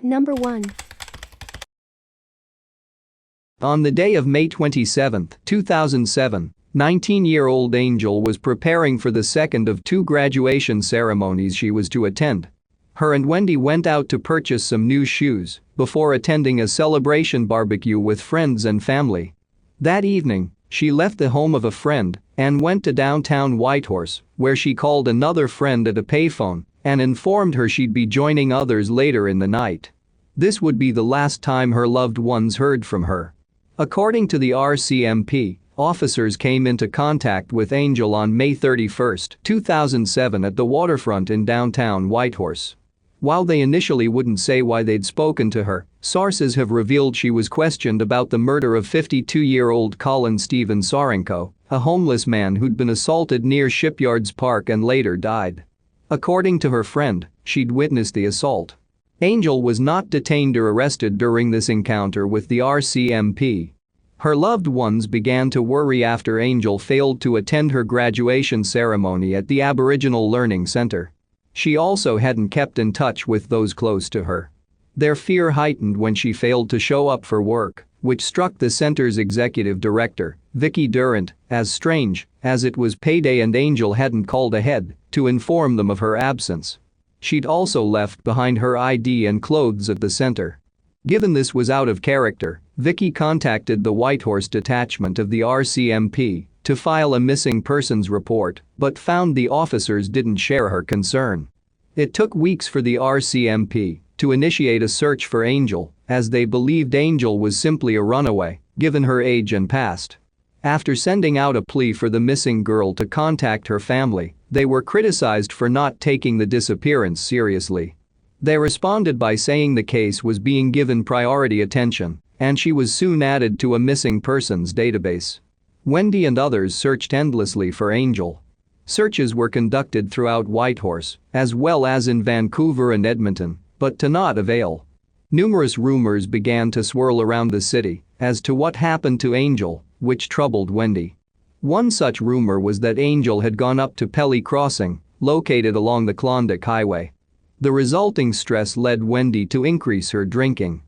Number 1. On the day of May 27, 2007, 19-year-old Angel was preparing for the second of two graduation ceremonies she was to attend. Her and Wendy went out to purchase some new shoes before attending a celebration barbecue with friends and family. That evening, she left the home of a friend and went to downtown Whitehorse, where she called another friend at a payphone and informed her she'd be joining others later in the night. This would be the last time her loved ones heard from her. According to the RCMP, officers came into contact with Angel on May 31, 2007 at the waterfront in downtown Whitehorse. While they initially wouldn't say why they'd spoken to her, sources have revealed she was questioned about the murder of 52-year-old Colin Stephen Sorenko, a homeless man who'd been assaulted near Shipyards Park and later died. According to her friend, she'd witnessed the assault. Angel was not detained or arrested during this encounter with the RCMP. Her loved ones began to worry after Angel failed to attend her graduation ceremony at the Aboriginal Learning Centre. She also hadn't kept in touch with those close to her. Their fear heightened when she failed to show up for work, which struck the center's executive director, Vicky Durant, as strange, as it was payday and Angel hadn't called ahead to inform them of her absence. She'd also left behind her ID and clothes at the center. Given this was out of character, Vicky contacted the Whitehorse detachment of the RCMP to file a missing persons report, but found the officers didn't share her concern. It took weeks for the RCMP to initiate a search for Angel, as they believed Angel was simply a runaway, given her age and past. After sending out a plea for the missing girl to contact her family, they were criticized for not taking the disappearance seriously. They responded by saying the case was being given priority attention, and she was soon added to a missing persons database. Wendy and others searched endlessly for Angel. Searches were conducted throughout Whitehorse, as well as in Vancouver and Edmonton, but to not avail. Numerous rumors began to swirl around the city as to what happened to Angel, which troubled Wendy. One such rumor was that Angel had gone up to Pelly Crossing, located along the Klondike Highway. The resulting stress led Wendy to increase her drinking.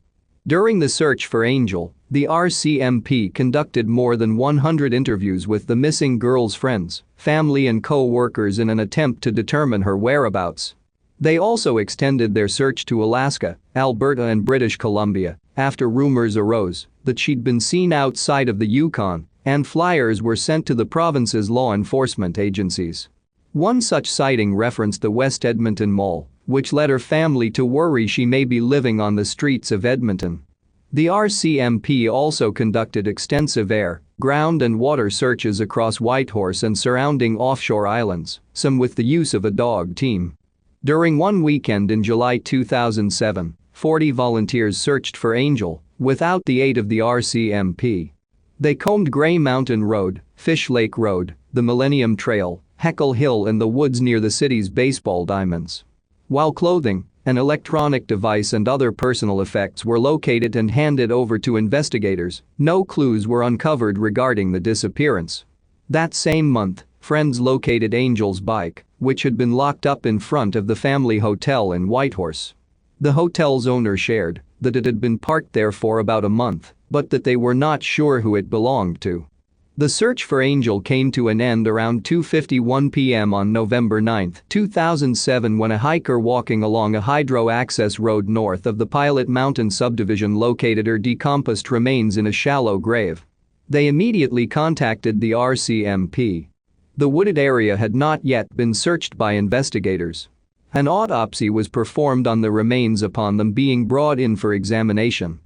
During the search for Angel, the RCMP conducted more than 100 interviews with the missing girl's friends, family and co-workers in an attempt to determine her whereabouts. They also extended their search to Alaska, Alberta and British Columbia after rumors arose that she'd been seen outside of the Yukon, and flyers were sent to the province's law enforcement agencies. One such sighting referenced the West Edmonton Mall, which led her family to worry she may be living on the streets of Edmonton. The RCMP also conducted extensive air, ground and water searches across Whitehorse and surrounding offshore islands, some with the use of a dog team. During one weekend in July 2007, 40 volunteers searched for Angel without the aid of the RCMP. They combed Grey Mountain Road, Fish Lake Road, the Millennium Trail, Heckle Hill and the woods near the city's baseball diamonds. While clothing, an electronic device and other personal effects were located and handed over to investigators, no clues were uncovered regarding the disappearance. That same month, friends located Angel's bike, which had been locked up in front of the family hotel in Whitehorse. The hotel's owner shared that it had been parked there for about a month, but that they were not sure who it belonged to. The search for Angel came to an end around 2:51 p.m. on November 9, 2007 when a hiker walking along a hydro-access road north of the Pilot Mountain subdivision located her decomposed remains in a shallow grave. They immediately contacted the RCMP. The wooded area had not yet been searched by investigators. An autopsy was performed on the remains upon them being brought in for examination.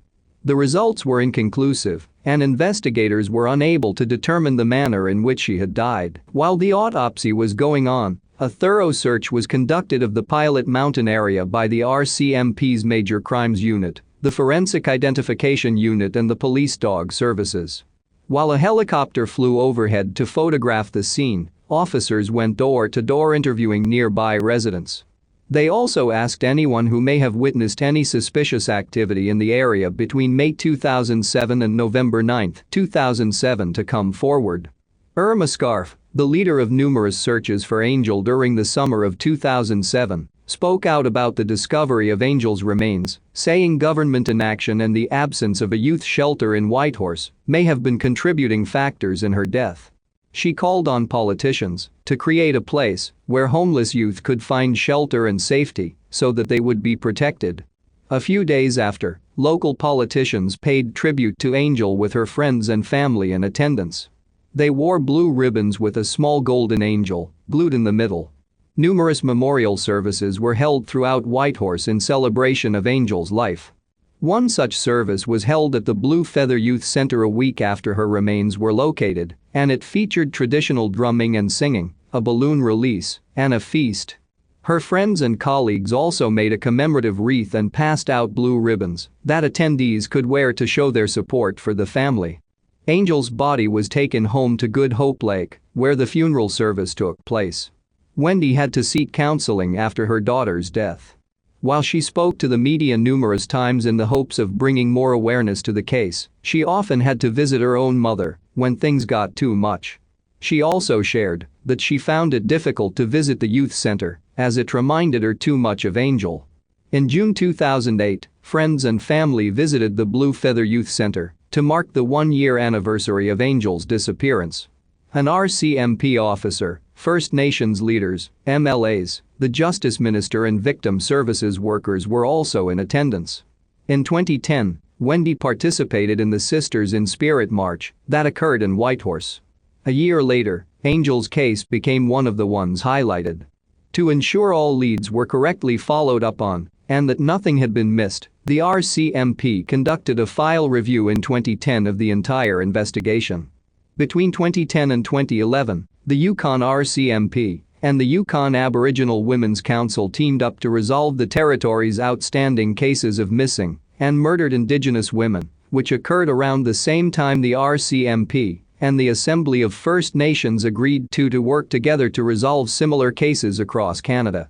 The results were inconclusive, and investigators were unable to determine the manner in which she had died. While the autopsy was going on, a thorough search was conducted of the Pilot Mountain area by the RCMP's Major Crimes Unit, the Forensic Identification Unit and the Police Dog Services. While a helicopter flew overhead to photograph the scene, officers went door-to-door interviewing nearby residents. They also asked anyone who may have witnessed any suspicious activity in the area between May 2007 and November 9, 2007 to come forward. Irma Scarf, the leader of numerous searches for Angel during the summer of 2007, spoke out about the discovery of Angel's remains, saying government inaction and the absence of a youth shelter in Whitehorse may have been contributing factors in her death. She called on politicians to create a place where homeless youth could find shelter and safety so that they would be protected. A few days after, local politicians paid tribute to Angel with her friends and family in attendance. They wore blue ribbons with a small golden angel glued in the middle. Numerous memorial services were held throughout Whitehorse in celebration of Angel's life. One such service was held at the Blue Feather Youth Center a week after her remains were located, and it featured traditional drumming and singing, a balloon release, and a feast. Her friends and colleagues also made a commemorative wreath and passed out blue ribbons that attendees could wear to show their support for the family. Angel's body was taken home to Good Hope Lake, where the funeral service took place. Wendy had to seek counseling after her daughter's death. While she spoke to the media numerous times in the hopes of bringing more awareness to the case, she often had to visit her own mother when things got too much. She also shared that she found it difficult to visit the youth center as it reminded her too much of Angel. In June 2008, friends and family visited the Blue Feather Youth Center to mark the one-year anniversary of Angel's disappearance. An RCMP officer, First Nations leaders, MLAs, the Justice Minister and victim services workers were also in attendance. In 2010, Wendy participated in the Sisters in Spirit March that occurred in Whitehorse. A year later, Angel's case became one of the ones highlighted. To ensure all leads were correctly followed up on and that nothing had been missed, the RCMP conducted a file review in 2010 of the entire investigation. Between 2010 and 2011, the Yukon RCMP and the Yukon Aboriginal Women's Council teamed up to resolve the territory's outstanding cases of missing and murdered Indigenous women, which occurred around the same time the RCMP and the Assembly of First Nations agreed to work together to resolve similar cases across Canada.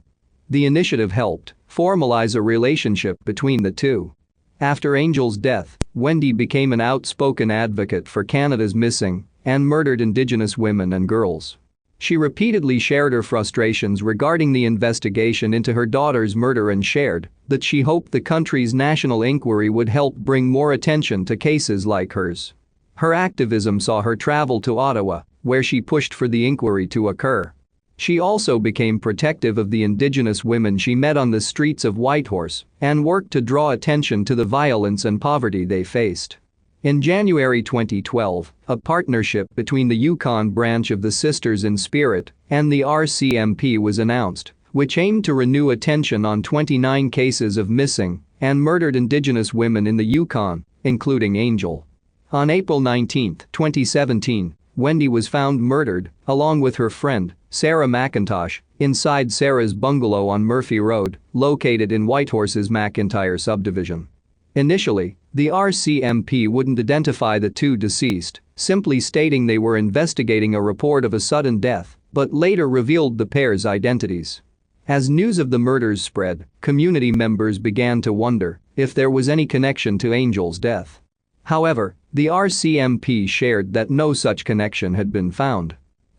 The initiative helped formalize a relationship between the two. After Angel's death, Wendy became an outspoken advocate for Canada's missing and murdered Indigenous women and girls. She repeatedly shared her frustrations regarding the investigation into her daughter's murder and shared that she hoped the country's national inquiry would help bring more attention to cases like hers. Her activism saw her travel to Ottawa, where she pushed for the inquiry to occur. She also became protective of the Indigenous women she met on the streets of Whitehorse and worked to draw attention to the violence and poverty they faced. In January 2012, a partnership between the Yukon branch of the Sisters in Spirit and the RCMP was announced, which aimed to renew attention on 29 cases of missing and murdered Indigenous women in the Yukon, including Angel. On April 19, 2017, Wendy was found murdered, along with her friend, Sarah McIntosh, inside Sarah's bungalow on Murphy Road, located in Whitehorse's McIntyre subdivision. Initially, the RCMP wouldn't identify the two deceased, simply stating they were investigating a report of a sudden death, but later revealed the pair's identities. As news of the murders spread, community members began to wonder if there was any connection to Angel's death. However, the RCMP shared that no such connection had been found.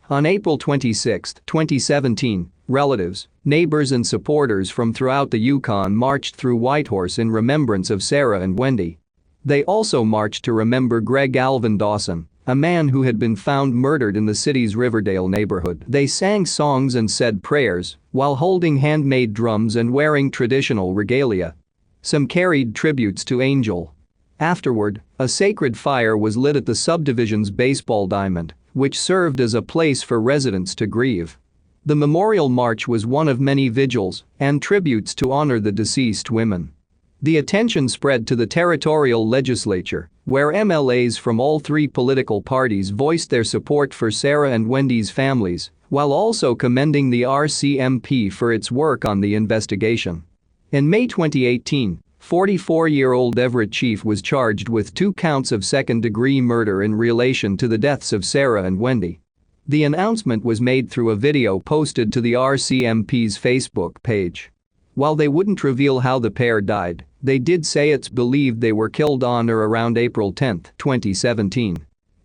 On April 26, 2017, relatives, neighbors and supporters from throughout the Yukon marched through Whitehorse in remembrance of Sarah and Wendy. They also marched to remember Greg Alvin Dawson, a man who had been found murdered in the city's Riverdale neighborhood. They sang songs and said prayers while holding handmade drums and wearing traditional regalia. Some carried tributes to Angel. Afterward, a sacred fire was lit at the subdivision's baseball diamond, which served as a place for residents to grieve. The memorial march was one of many vigils and tributes to honor the deceased women. The attention spread to the territorial legislature, where MLAs from all three political parties voiced their support for Sarah and Wendy's families, while also commending the RCMP for its work on the investigation. In May 2018, 44-year-old Everett Chief was charged with 2 counts of second-degree murder in relation to the deaths of Sarah and Wendy. The announcement was made through a video posted to the RCMP's Facebook page. While they wouldn't reveal how the pair died, they did say it's believed they were killed on or around April 10, 2017.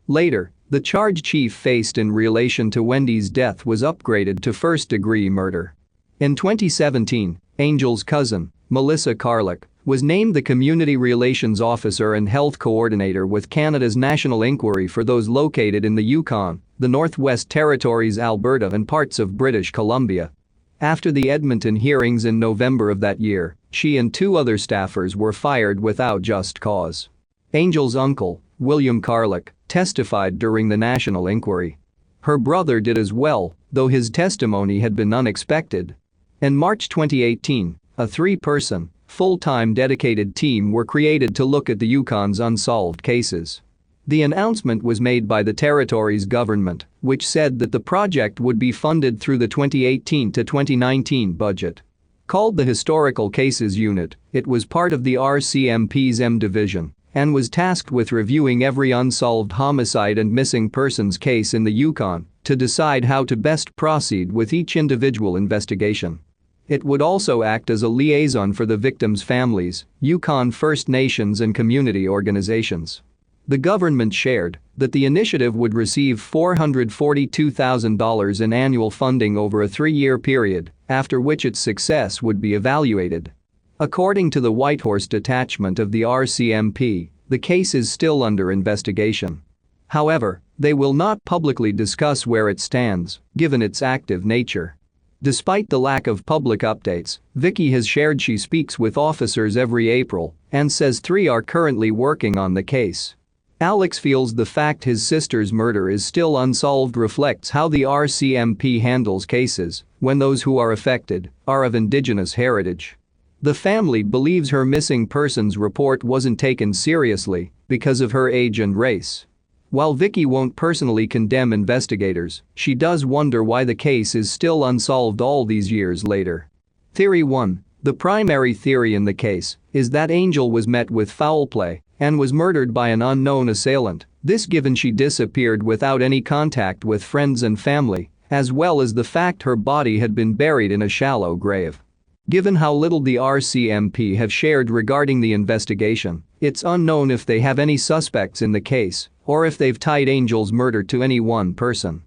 Later, the charge Chief faced in relation to Wendy's death was upgraded to first-degree murder. In 2017, Angel's cousin, Melissa Carlick, was named the Community Relations Officer and Health Coordinator with Canada's National Inquiry for those located in the Yukon, the Northwest Territories, Alberta and parts of British Columbia. After the Edmonton hearings in November of that year, she and 2 other staffers were fired without just cause. Angel's uncle, William Carlick, testified during the national inquiry. Her brother did as well, though his testimony had been unexpected. In March 2018, a 3-person, full-time dedicated team were created to look at the Yukon's unsolved cases. The announcement was made by the territory's government, which said that the project would be funded through the 2018 to 2019 budget. Called the Historical Cases Unit, it was part of the RCMP's M Division and was tasked with reviewing every unsolved homicide and missing persons case in the Yukon to decide how to best proceed with each individual investigation. It would also act as a liaison for the victims' families, Yukon First Nations and community organizations. The government shared that the initiative would receive $442,000 in annual funding over a 3-year period, after which its success would be evaluated. According to the Whitehorse detachment of the RCMP, the case is still under investigation. However, they will not publicly discuss where it stands, given its active nature. Despite the lack of public updates, Vicky has shared she speaks with officers every April and says 3 are currently working on the case. Alex feels the fact his sister's murder is still unsolved reflects how the RCMP handles cases when those who are affected are of Indigenous heritage. The family believes her missing persons report wasn't taken seriously because of her age and race. While Vicky won't personally condemn investigators, she does wonder why the case is still unsolved all these years later. Theory 1. The primary theory in the case is that Angel was met with foul play and was murdered by an unknown assailant, this given she disappeared without any contact with friends and family, as well as the fact her body had been buried in a shallow grave. Given how little the RCMP have shared regarding the investigation, it's unknown if they have any suspects in the case or if they've tied Angel's murder to any one person.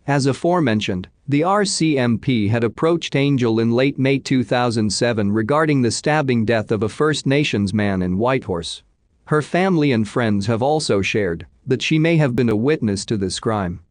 As aforementioned, the RCMP had approached Angel in late May 2007 regarding the stabbing death of a First Nations man in Whitehorse. Her family and friends have also shared that she may have been a witness to this crime.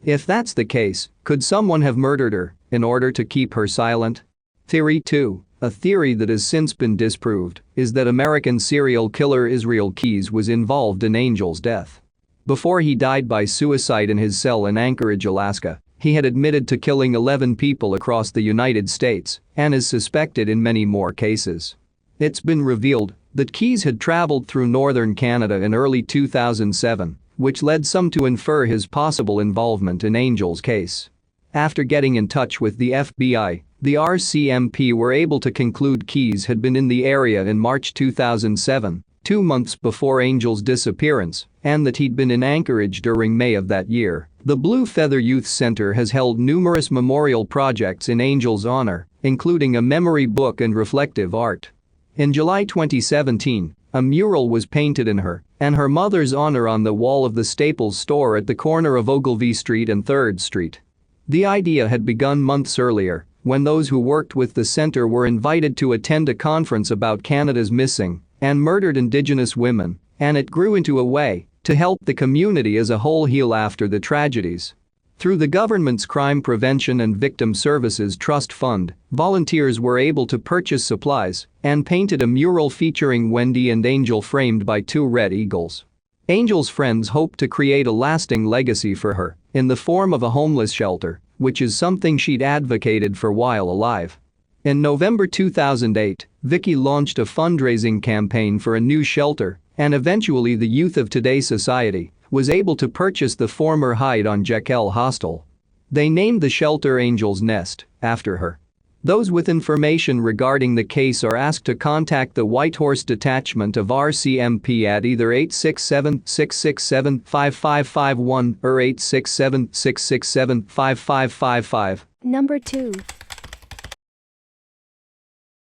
If that's the case, could someone have murdered her in order to keep her silent? Theory 2, a theory that has since been disproved, is that American serial killer Israel Keyes was involved in Angel's death. Before he died by suicide in his cell in Anchorage, Alaska, he had admitted to killing 11 people across the United States and is suspected in many more cases. It's been revealed that Keyes had traveled through northern Canada in early 2007, which led some to infer his possible involvement in Angel's case. After getting in touch with the FBI, the RCMP were able to conclude Keyes had been in the area in March 2007, 2 months before Angel's disappearance, and that he'd been in Anchorage during May of that year. The Blue Feather Youth Center has held numerous memorial projects in Angel's honor, including a memory book and reflective art. In July 2017, a mural was painted in her and her mother's honor on the wall of the Staples store at the corner of Ogilvie Street and 3rd Street. The idea had begun months earlier, when those who worked with the center were invited to attend a conference about Canada's missing and murdered Indigenous women, and it grew into a way to help the community as a whole heal after the tragedies. Through the government's Crime Prevention and Victim Services Trust Fund, volunteers were able to purchase supplies and painted a mural featuring Wendy and Angel framed by 2 red eagles. Angel's friends hoped to create a lasting legacy for her in the form of a homeless shelter, which is something she'd advocated for while alive. In November 2008, Vicky launched a fundraising campaign for a new shelter, and eventually the Youth of Today Society was able to purchase the former Hyde on Jekyll hostel. They named the shelter Angel's Nest after her. Those with information regarding the case are asked to contact the Whitehorse detachment of RCMP at either 867-667-5551 or 867-667-5555. Number 2.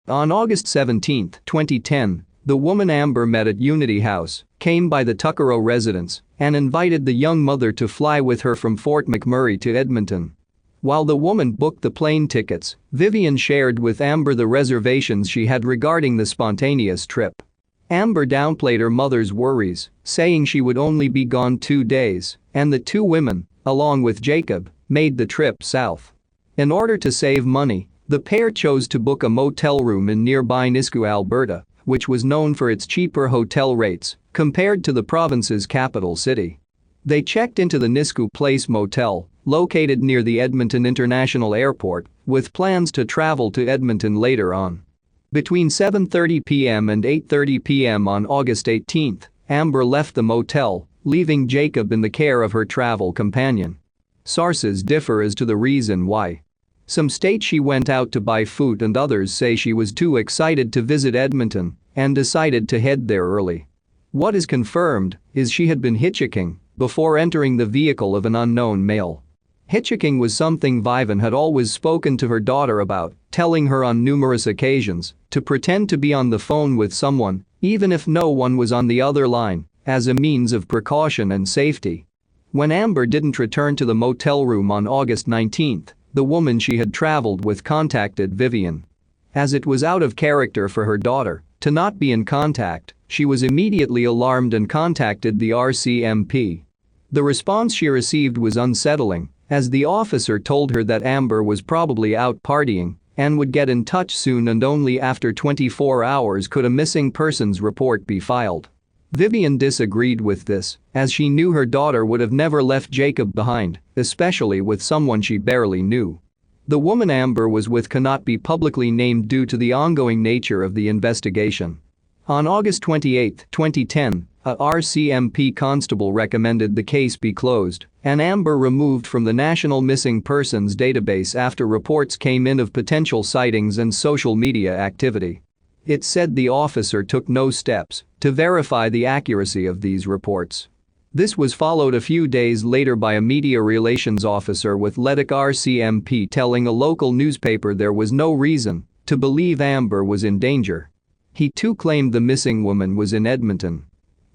On August 17, 2010, the woman Amber met at Unity House came by the Tuccaro residence and invited the young mother to fly with her from Fort McMurray to Edmonton. While the woman booked the plane tickets, Vivian shared with Amber the reservations she had regarding the spontaneous trip. Amber downplayed her mother's worries, saying she would only be gone 2 days, and the two women, along with Jacob, made the trip south. In order to save money, the pair chose to book a motel room in nearby Nisku, Alberta, which was known for its cheaper hotel rates compared to the province's capital city. They checked into the Nisku Place Motel, located near the Edmonton International Airport, with plans to travel to Edmonton later on. Between 7:30 p.m. and 8:30 p.m. on August 18, Amber left the motel, leaving Jacob in the care of her travel companion. Sources differ as to the reason why. Some state she went out to buy food and others say she was too excited to visit Edmonton and decided to head there early. What is confirmed is she had been hitchhiking before entering the vehicle of an unknown male. Hitchhiking was something Vivian had always spoken to her daughter about, telling her on numerous occasions to pretend to be on the phone with someone, even if no one was on the other line, as a means of precaution and safety. When Amber didn't return to the motel room on August 19, the woman she had traveled with contacted Vivian. As it was out of character for her daughter to not be in contact, she was immediately alarmed and contacted the RCMP. The response she received was unsettling, as the officer told her that Amber was probably out partying and would get in touch soon, and only after 24 hours could a missing persons report be filed. Vivian disagreed with this, as she knew her daughter would have never left Jacob behind, especially with someone she barely knew. The woman Amber was with cannot be publicly named due to the ongoing nature of the investigation. On August 28, 2010, a RCMP constable recommended the case be closed and Amber removed from the National Missing Persons database after reports came in of potential sightings and social media activity. It said the officer took no steps to verify the accuracy of these reports. This was followed a few days later by a media relations officer with Leduc RCMP telling a local newspaper there was no reason to believe Amber was in danger. He too claimed the missing woman was in Edmonton.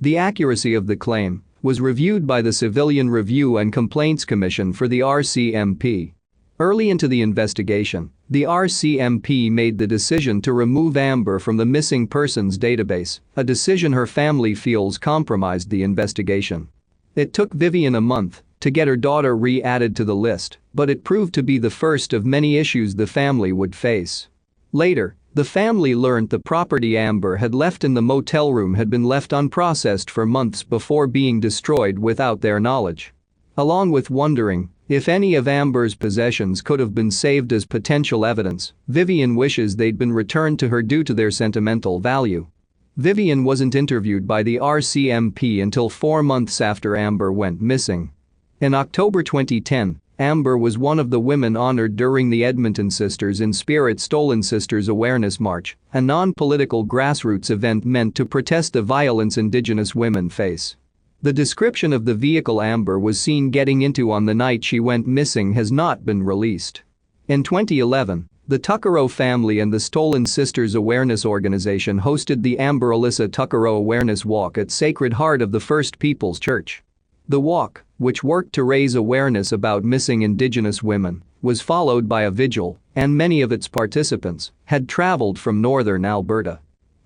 The accuracy of the claim was reviewed by the Civilian Review and Complaints Commission for the RCMP. Early into the investigation, the RCMP made the decision to remove Amber from the missing persons database, a decision her family feels compromised the investigation. It took Vivian a month to get her daughter re-added to the list, but it proved to be the first of many issues the family would face. Later, the family learned the property Amber had left in the motel room had been left unprocessed for months before being destroyed without their knowledge. Along with wondering if any of Amber's possessions could have been saved as potential evidence, Vivian wishes they'd been returned to her due to their sentimental value. Vivian wasn't interviewed by the RCMP until 4 months after Amber went missing. In October 2010, Amber was one of the women honored during the Edmonton Sisters in Spirit Stolen Sisters Awareness March, a non-political grassroots event meant to protest the violence Indigenous women face. The description of the vehicle Amber was seen getting into on the night she went missing has not been released. In 2011, the Tuccaro family and the Stolen Sisters Awareness Organization hosted the Amber Alyssa Tuccaro Awareness Walk at Sacred Heart of the First People's Church. The walk, which worked to raise awareness about missing Indigenous women, was followed by a vigil, and many of its participants had traveled from northern Alberta.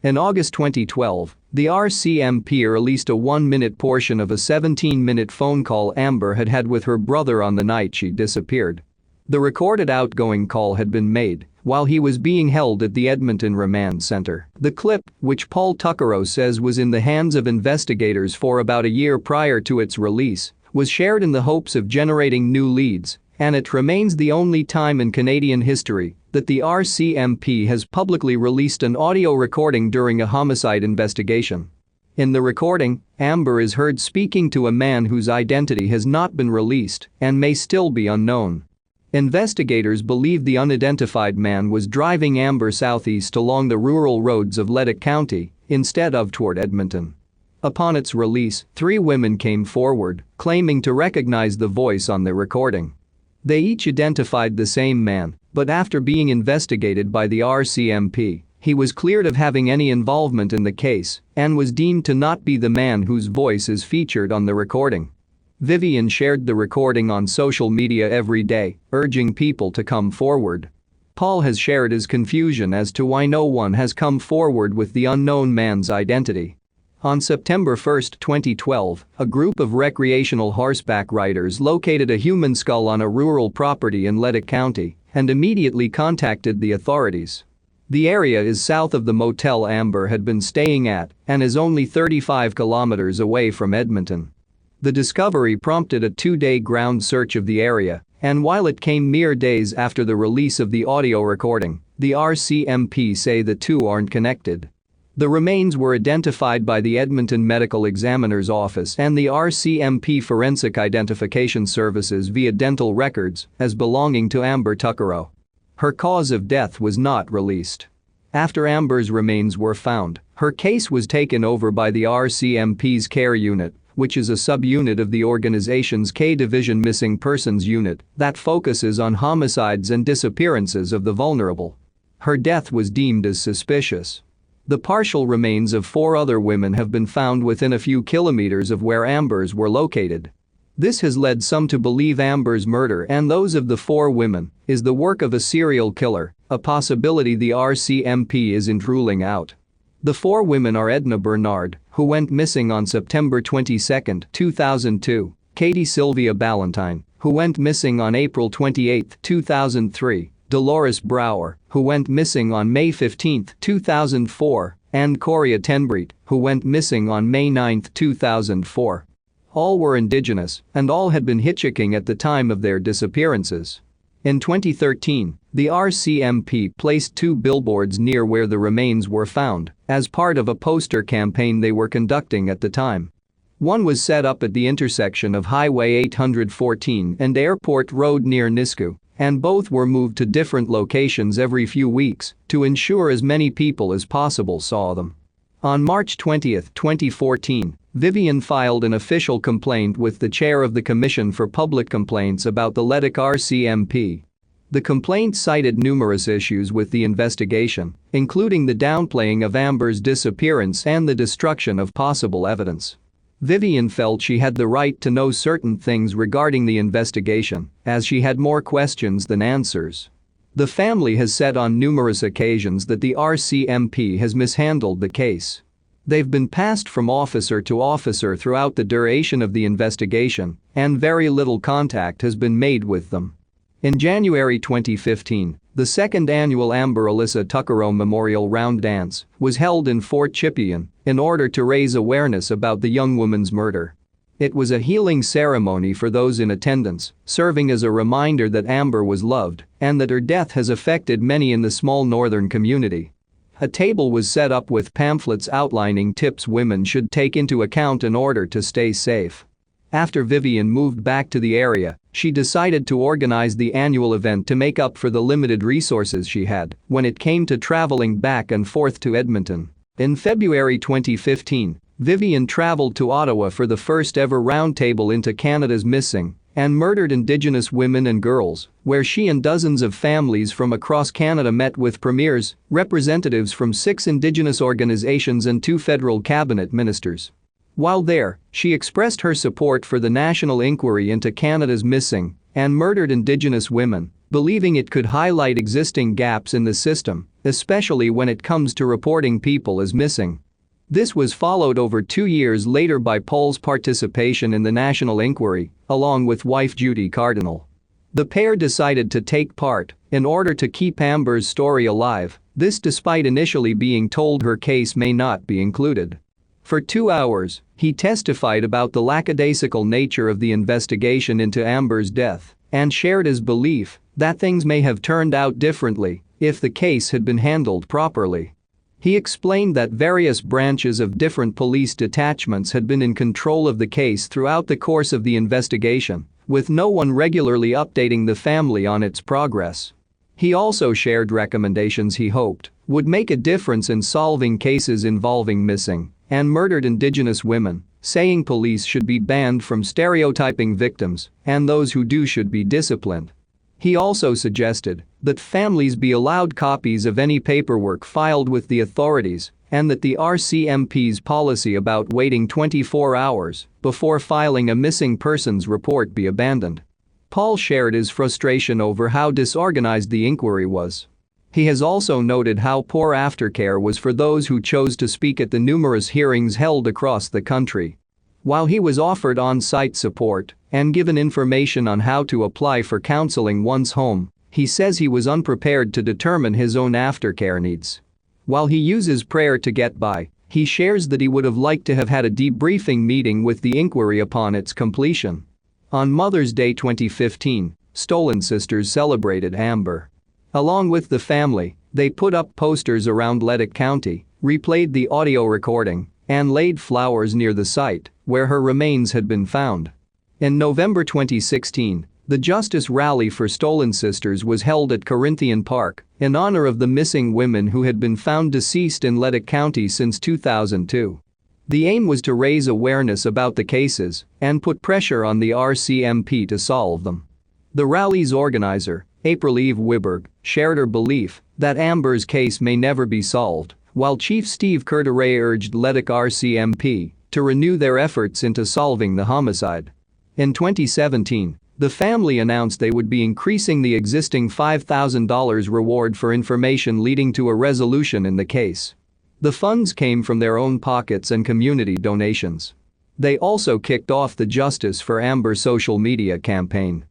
In August 2012, the RCMP released a 1-minute portion of a 17-minute phone call Amber had had with her brother on the night she disappeared. The recorded outgoing call had been made while he was being held at the Edmonton Remand Centre. The clip, which Paul Tuccaro says was in the hands of investigators for about a year prior to its release, was shared in the hopes of generating new leads, and it remains the only time in Canadian history that the RCMP has publicly released an audio recording during a homicide investigation. In the recording, Amber is heard speaking to a man whose identity has not been released and may still be unknown. Investigators believe the unidentified man was driving Amber southeast along the rural roads of Leduc County instead of toward Edmonton. Upon its release, 3 women came forward, claiming to recognize the voice on the recording. They each identified the same man, but after being investigated by the RCMP, he was cleared of having any involvement in the case and was deemed to not be the man whose voice is featured on the recording. Vivian shared the recording on social media every day, urging people to come forward. Paul has shared his confusion as to why no one has come forward with the unknown man's identity. On September 1, 2012, a group of recreational horseback riders located a human skull on a rural property in Leduc County and immediately contacted the authorities. The area is south of the motel Amber had been staying at and is only 35 kilometers away from Edmonton. The discovery prompted a 2-day ground search of the area, and while it came mere days after the release of the audio recording, the RCMP say the two aren't connected. The remains were identified by the Edmonton Medical Examiner's Office and the RCMP Forensic Identification Services via dental records as belonging to Amber Tuccaro. Her cause of death was not released. After Amber's remains were found, her case was taken over by the RCMP's Care Unit, which is a subunit of the organization's K-Division Missing Persons Unit that focuses on homicides and disappearances of the vulnerable. Her death was deemed as suspicious. The partial remains of 4 other women have been found within a few kilometers of where Amber's were located. This has led some to believe Amber's murder and those of the 4 women is the work of a serial killer, a possibility the RCMP isn't ruling out. The 4 women are Edna Bernard, who went missing on September 22, 2002, Katie Sylvia Ballantyne, who went missing on April 28, 2003, Dolores Brower, who went missing on May 15, 2004, and Coria Tenbreet, who went missing on May 9, 2004. All were Indigenous and all had been hitchhiking at the time of their disappearances. In 2013, the RCMP placed 2 billboards near where the remains were found as part of a poster campaign they were conducting at the time. One was set up at the intersection of Highway 814 and Airport Road near Nisku, and both were moved to different locations every few weeks to ensure as many people as possible saw them. On March 20, 2014, Vivian filed an official complaint with the chair of the Commission for Public Complaints about the Leduc RCMP. The complaint cited numerous issues with the investigation, including the downplaying of Amber's disappearance and the destruction of possible evidence. Vivian felt she had the right to know certain things regarding the investigation, as she had more questions than answers. The family has said on numerous occasions that the RCMP has mishandled the case. They've been passed from officer to officer throughout the duration of the investigation, and very little contact has been made with them. In January 2015, the second annual Amber Alyssa Tuccaro Memorial Round Dance was held in Fort Chipewyan in order to raise awareness about the young woman's murder. It was a healing ceremony for those in attendance, serving as a reminder that Amber was loved and that her death has affected many in the small northern community. A table was set up with pamphlets outlining tips women should take into account in order to stay safe. After Vivian moved back to the area, she decided to organize the annual event to make up for the limited resources she had when it came to traveling back and forth to Edmonton. In February 2015, Vivian traveled to Ottawa for the first ever roundtable into Canada's missing and murdered Indigenous women and girls, where she and dozens of families from across Canada met with premiers, representatives from 6 Indigenous organizations and 2 federal cabinet ministers. While there, she expressed her support for the national inquiry into Canada's missing and murdered Indigenous women, believing it could highlight existing gaps in the system, especially when it comes to reporting people as missing. This was followed over 2 years later by Paul's participation in the national inquiry, along with wife Judy Cardinal. The pair decided to take part in order to keep Amber's story alive, this despite initially being told her case may not be included. For 2 hours, he testified about the lackadaisical nature of the investigation into Amber's death and shared his belief that things may have turned out differently if the case had been handled properly. He explained that various branches of different police detachments had been in control of the case throughout the course of the investigation, with no one regularly updating the family on its progress. He also shared recommendations he hoped would make a difference in solving cases involving missing and murdered Indigenous women, saying police should be banned from stereotyping victims and those who do should be disciplined. He also suggested that families be allowed copies of any paperwork filed with the authorities and that the RCMP's policy about waiting 24 hours before filing a missing persons report be abandoned. Paul shared his frustration over how disorganized the inquiry was. He has also noted how poor aftercare was for those who chose to speak at the numerous hearings held across the country. While he was offered on-site support and given information on how to apply for counseling once home, he says he was unprepared to determine his own aftercare needs. While he uses prayer to get by, he shares that he would have liked to have had a debriefing meeting with the inquiry upon its completion. On Mother's Day 2015, Stolen Sisters celebrated Amber. Along with the family, they put up posters around Leduc County, replayed the audio recording, and laid flowers near the site where her remains had been found. In November 2016, the Justice Rally for Stolen Sisters was held at Corinthian Park in honor of the missing women who had been found deceased in Leduc County since 2002. The aim was to raise awareness about the cases and put pressure on the RCMP to solve them. The rally's organizer, April Eve Wiberg, shared her belief that Amber's case may never be solved, while Chief Steve Curteray urged Leduc RCMP to renew their efforts into solving the homicide. In 2017, the family announced they would be increasing the existing $5,000 reward for information leading to a resolution in the case. The funds came from their own pockets and community donations. They also kicked off the Justice for Amber social media campaign.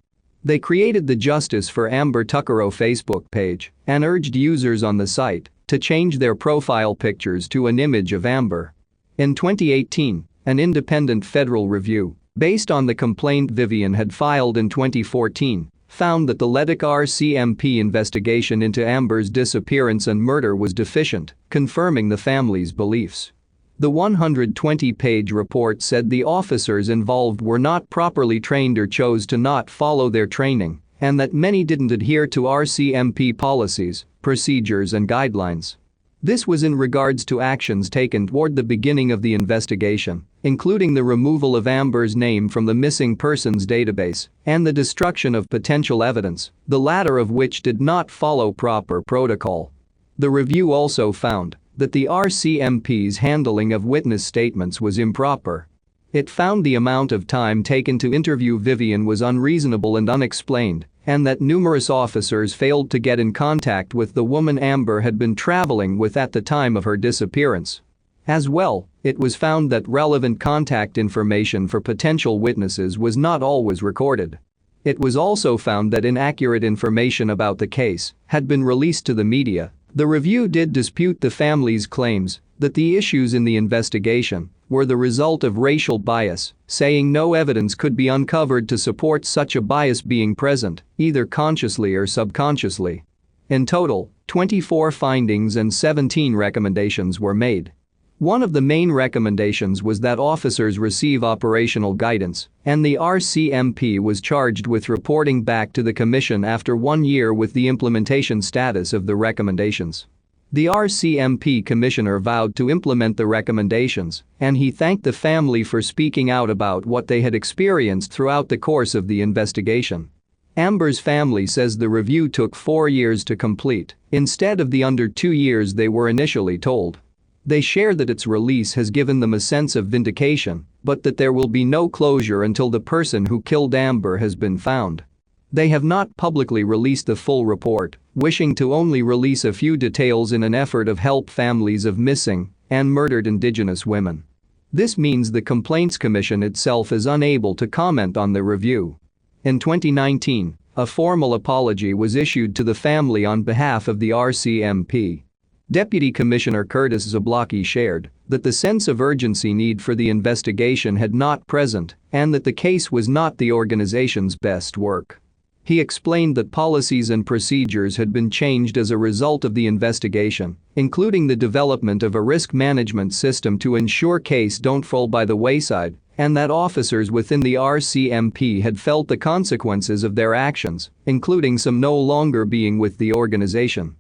They created the Justice for Amber Tuccaro Facebook page and urged users on the site to change their profile pictures to an image of Amber. In 2018, an independent federal review, based on the complaint Vivian had filed in 2014, found that the Leduc RCMP investigation into Amber's disappearance and murder was deficient, confirming the family's beliefs. The 120-page report said the officers involved were not properly trained or chose to not follow their training, and that many didn't adhere to RCMP policies, procedures and guidelines. This was in regards to actions taken toward the beginning of the investigation, including the removal of Amber's name from the missing persons database and the destruction of potential evidence, the latter of which did not follow proper protocol. The review also found that the RCMP's handling of witness statements was improper. It found the amount of time taken to interview Vivian was unreasonable and unexplained, and that numerous officers failed to get in contact with the woman Amber had been traveling with at the time of her disappearance. As well, it was found that relevant contact information for potential witnesses was not always recorded. It was also found that inaccurate information about the case had been released to the media. The review did dispute the family's claims that the issues in the investigation were the result of racial bias, saying no evidence could be uncovered to support such a bias being present, either consciously or subconsciously. In total, 24 findings and 17 recommendations were made. One of the main recommendations was that officers receive operational guidance, and the RCMP was charged with reporting back to the Commission after 1 year with the implementation status of the recommendations. The RCMP commissioner vowed to implement the recommendations, and he thanked the family for speaking out about what they had experienced throughout the course of the investigation. Amber's family says the review took 4 years to complete, instead of the under 2 years they were initially told. They share that its release has given them a sense of vindication, but that there will be no closure until the person who killed Amber has been found. They have not publicly released the full report, wishing to only release a few details in an effort to help families of missing and murdered Indigenous women. This means the Complaints Commission itself is unable to comment on the review. In 2019, a formal apology was issued to the family on behalf of the RCMP. Deputy Commissioner Curtis Zablocki shared that the sense of urgency need for the investigation had not present and that the case was not the organization's best work. He explained that policies and procedures had been changed as a result of the investigation, including the development of a risk management system to ensure cases don't fall by the wayside, and that officers within the RCMP had felt the consequences of their actions, including some no longer being with the organization.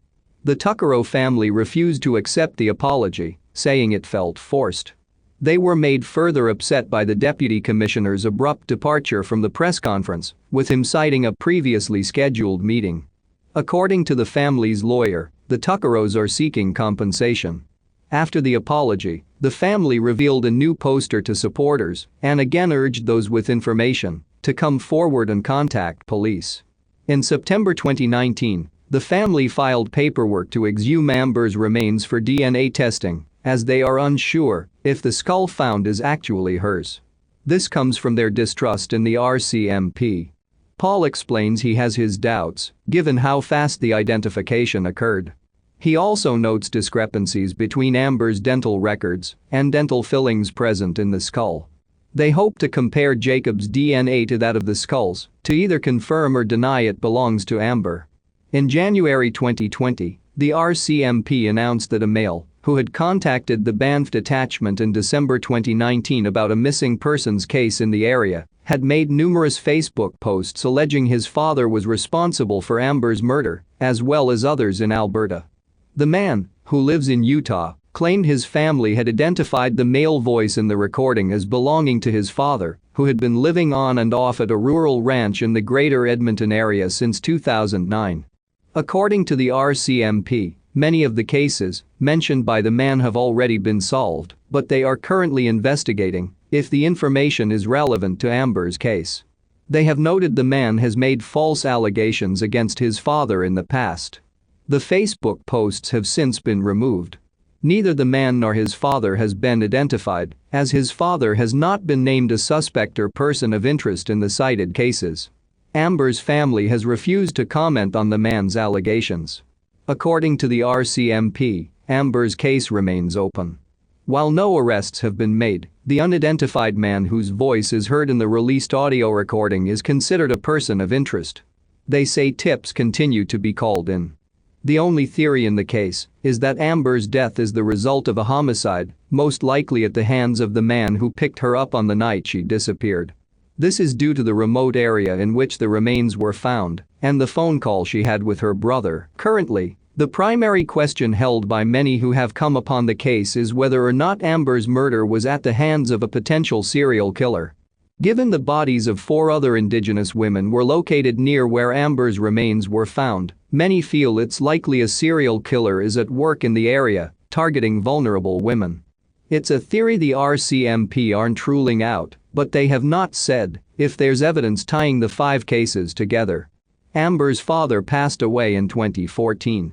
The Tuccaro family refused to accept the apology, saying it felt forced. They were made further upset by the deputy commissioner's abrupt departure from the press conference, with him citing a previously scheduled meeting. According to the family's lawyer, the Tuccaros are seeking compensation. After the apology, the family revealed a new poster to supporters and again urged those with information to come forward and contact police. In September 2019, the family filed paperwork to exhume Amber's remains for DNA testing, as they are unsure if the skull found is actually hers. This comes from their distrust in the RCMP. Paul explains he has his doubts, given how fast the identification occurred. He also notes discrepancies between Amber's dental records and dental fillings present in the skull. They hope to compare Jacob's DNA to that of the skulls to either confirm or deny it belongs to Amber. In January 2020, the RCMP announced that a male who had contacted the Banff detachment in December 2019 about a missing persons case in the area had made numerous Facebook posts alleging his father was responsible for Amber's murder, as well as others in Alberta. The man, who lives in Utah, claimed his family had identified the male voice in the recording as belonging to his father, who had been living on and off at a rural ranch in the Greater Edmonton area since 2009. According to the RCMP, many of the cases mentioned by the man have already been solved, but they are currently investigating if the information is relevant to Amber's case. They have noted the man has made false allegations against his father in the past. The Facebook posts have since been removed. Neither the man nor his father has been identified, as his father has not been named a suspect or person of interest in the cited cases. Amber's family has refused to comment on the man's allegations. According to the RCMP, Amber's case remains open. While no arrests have been made, the unidentified man whose voice is heard in the released audio recording is considered a person of interest. They say tips continue to be called in. The only theory in the case is that Amber's death is the result of a homicide, most likely at the hands of the man who picked her up on the night she disappeared. This is due to the remote area in which the remains were found and the phone call she had with her brother. Currently, the primary question held by many who have come upon the case is whether or not Amber's murder was at the hands of a potential serial killer. Given the bodies of 4 other Indigenous women were located near where Amber's remains were found, many feel it's likely a serial killer is at work in the area, targeting vulnerable women. It's a theory the RCMP aren't ruling out, but they have not said if there's evidence tying the 5 cases together. Amber's father passed away in 2014.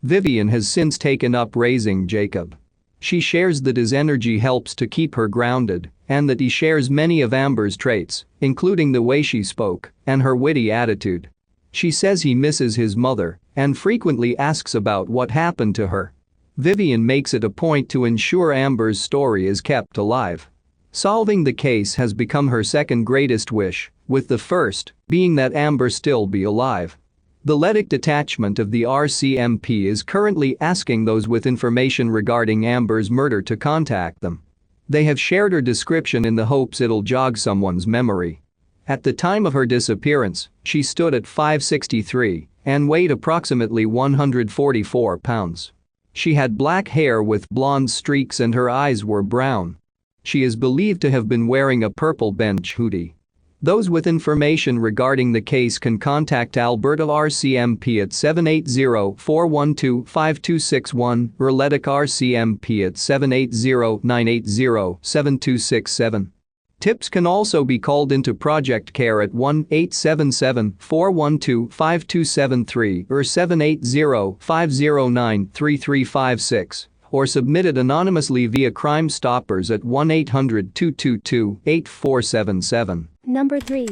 Vivian has since taken up raising Jacob. She shares that his energy helps to keep her grounded and that he shares many of Amber's traits, including the way she spoke and her witty attitude. She says he misses his mother and frequently asks about what happened to her. Vivian makes it a point to ensure Amber's story is kept alive. Solving the case has become her second greatest wish, with the first being that Amber still be alive. The Leduc detachment of the RCMP is currently asking those with information regarding Amber's murder to contact them. They have shared her description in the hopes it'll jog someone's memory. At the time of her disappearance, she stood at 5'63" and weighed approximately 144 pounds. She had black hair with blonde streaks and her eyes were brown. She is believed to have been wearing a purple bench hoodie. Those with information regarding the case can contact Alberta RCMP at 780-412-5261 or Leduc RCMP at 780-980-7267. Tips can also be called into Project Care at 1-877-412-5273 or 780-509-3356 or submitted anonymously via Crime Stoppers at 1-800-222-8477. Number 3.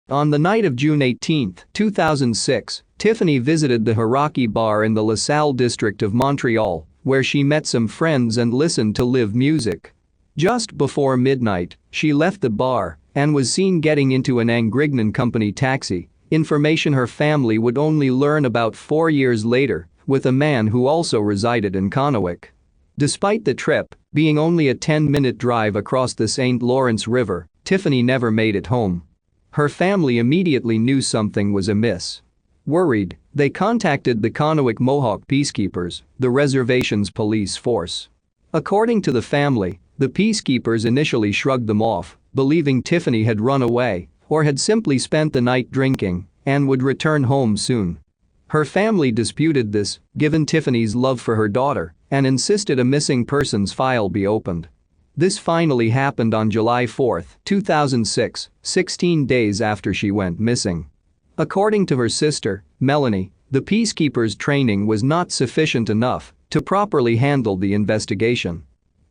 On the night of June 18, 2006, Tiffany visited the Hiraki bar in the LaSalle district of Montreal, where she met some friends and listened to live music. Just before midnight, she left the bar and was seen getting into an Angrignan Company taxi, information her family would only learn about 4 years later, with a man who also resided in Carlick. Despite the trip being only a 10-minute drive across the St. Lawrence River, Tiffany never made it home. Her family immediately knew something was amiss. Worried, they contacted the Carlick Mohawk Peacekeepers, the reservation's police force. According to the family, the peacekeepers initially shrugged them off, believing Tiffany had run away or had simply spent the night drinking and would return home soon. Her family disputed this, given Tiffany's love for her daughter, and insisted a missing persons file be opened. This finally happened on July 4, 2006, 16 days after she went missing. According to her sister, Melanie, the peacekeepers' training was not sufficient enough to properly handle the investigation.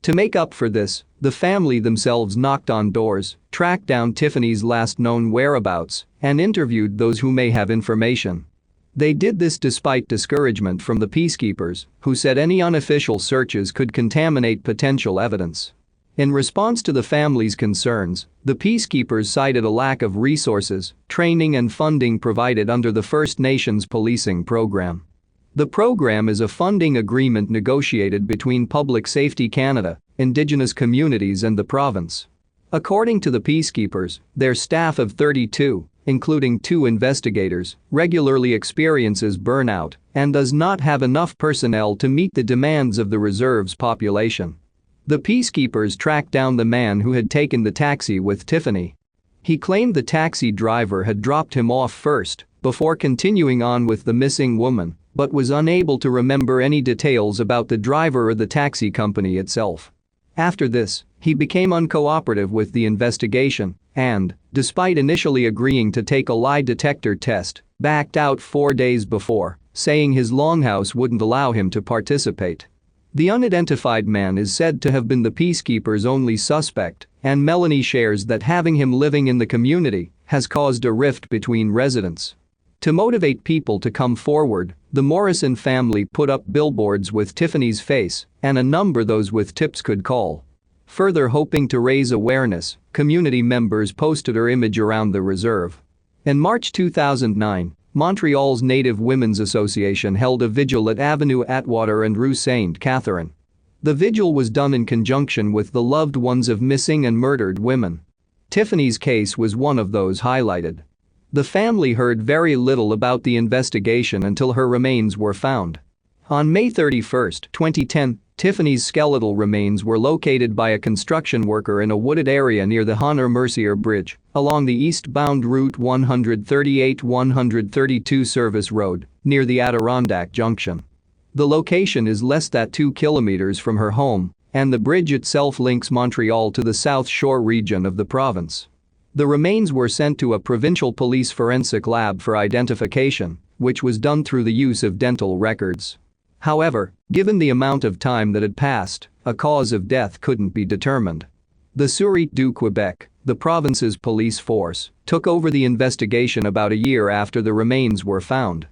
To make up for this, the family themselves knocked on doors, tracked down Tiffany's last known whereabouts, and interviewed those who may have information. They did this despite discouragement from the peacekeepers, who said any unofficial searches could contaminate potential evidence. In response to the family's concerns, the peacekeepers cited a lack of resources, training and funding provided under the First Nations policing program. The program is a funding agreement negotiated between Public Safety Canada, Indigenous communities and the province. According to the peacekeepers, their staff of 32, including 2 investigators, regularly experiences burnout and does not have enough personnel to meet the demands of the reserve's population. The peacekeepers tracked down the man who had taken the taxi with Tiffany. He claimed the taxi driver had dropped him off first, before continuing on with the missing woman, but was unable to remember any details about the driver or the taxi company itself. After this, he became uncooperative with the investigation and, despite initially agreeing to take a lie detector test, backed out 4 days before, saying his longhouse wouldn't allow him to participate. The unidentified man is said to have been the peacekeeper's only suspect, and Melanie shares that having him living in the community has caused a rift between residents. To motivate people to come forward, the Morrison family put up billboards with Tiffany's face and a number those with tips could call. Further hoping to raise awareness, community members posted her image around the reserve. In March 2009, Montreal's Native Women's Association held a vigil at Avenue Atwater and Rue Sainte Catherine. The vigil was done in conjunction with the loved ones of missing and murdered women. Tiffany's case was one of those highlighted. The family heard very little about the investigation until her remains were found. On May 31, 2010, Tiffany's skeletal remains were located by a construction worker in a wooded area near the Honor-Mercier Bridge, along the eastbound Route 138-132 Service Road, near the Adirondack Junction. The location is less than 2 kilometers from her home, and the bridge itself links Montreal to the South Shore region of the province. The remains were sent to a provincial police forensic lab for identification, which was done through the use of dental records. However, given the amount of time that had passed, a cause of death couldn't be determined. The Sûreté du Québec, the province's police force, took over the investigation about a year after the remains were found.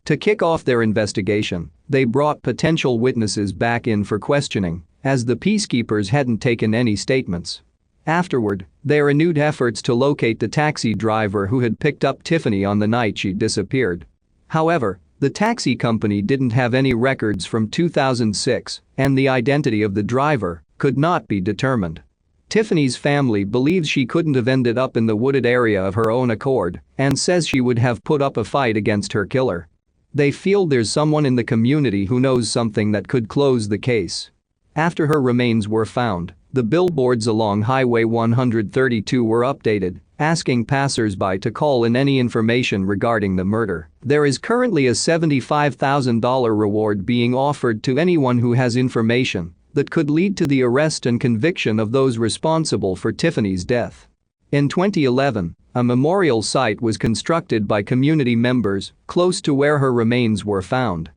To kick off their investigation, they brought potential witnesses back in for questioning, as the peacekeepers hadn't taken any statements. Afterward, they renewed efforts to locate the taxi driver who had picked up Tiffany on the night she disappeared. However, the taxi company didn't have any records from 2006, and the identity of the driver could not be determined. Tiffany's family believes she couldn't have ended up in the wooded area of her own accord and says she would have put up a fight against her killer. They feel there's someone in the community who knows something that could close the case. After her remains were found, the billboards along Highway 132 were updated, asking passers-by to call in any information regarding the murder. There is currently a $75,000 reward being offered to anyone who has information that could lead to the arrest and conviction of those responsible for Tiffany's death. In 2011, a memorial site was constructed by community members close to where her remains were found.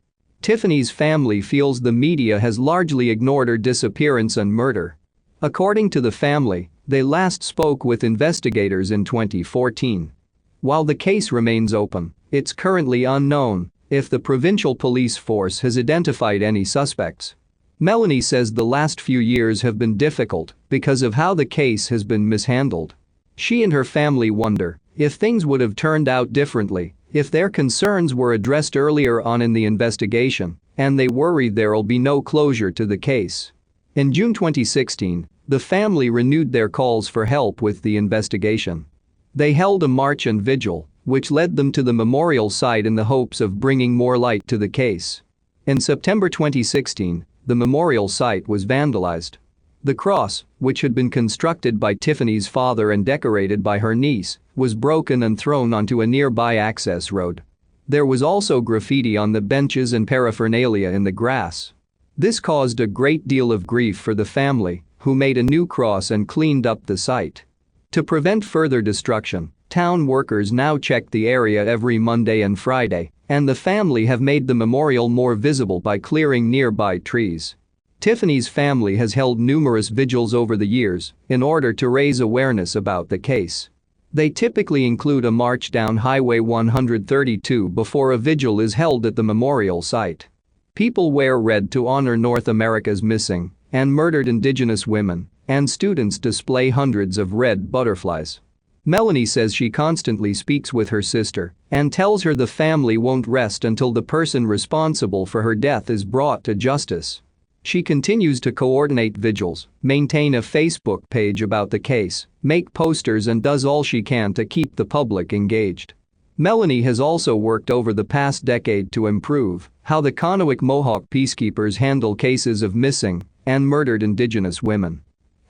Tiffany's family feels the media has largely ignored her disappearance and murder. According to the family, they last spoke with investigators in 2014. While the case remains open, it's currently unknown if the provincial police force has identified any suspects. Melanie says the last few years have been difficult because of how the case has been mishandled. She and her family wonder if things would have turned out differently if their concerns were addressed earlier on in the investigation, and they worry there'll be no closure to the case. In June 2016, the family renewed their calls for help with the investigation. They held a march and vigil, which led them to the memorial site in the hopes of bringing more light to the case. In September 2016, the memorial site was vandalized. The cross, which had been constructed by Tiffany's father and decorated by her niece, was broken and thrown onto a nearby access road. There was also graffiti on the benches and paraphernalia in the grass. This caused a great deal of grief for the family, who made a new cross and cleaned up the site. To prevent further destruction, town workers now check the area every Monday and Friday, and the family have made the memorial more visible by clearing nearby trees. Tiffany's family has held numerous vigils over the years in order to raise awareness about the case. They typically include a march down Highway 132 before a vigil is held at the memorial site. People wear red to honor North America's missing and murdered Indigenous women, and students display hundreds of red butterflies. Melanie says she constantly speaks with her sister and tells her the family won't rest until the person responsible for her death is brought to justice. She continues to coordinate vigils, maintain a Facebook page about the case, make posters, and does all she can to keep the public engaged. Melanie has also worked over the past decade to improve how the Kanawik Mohawk peacekeepers handle cases of missing and murdered Indigenous women.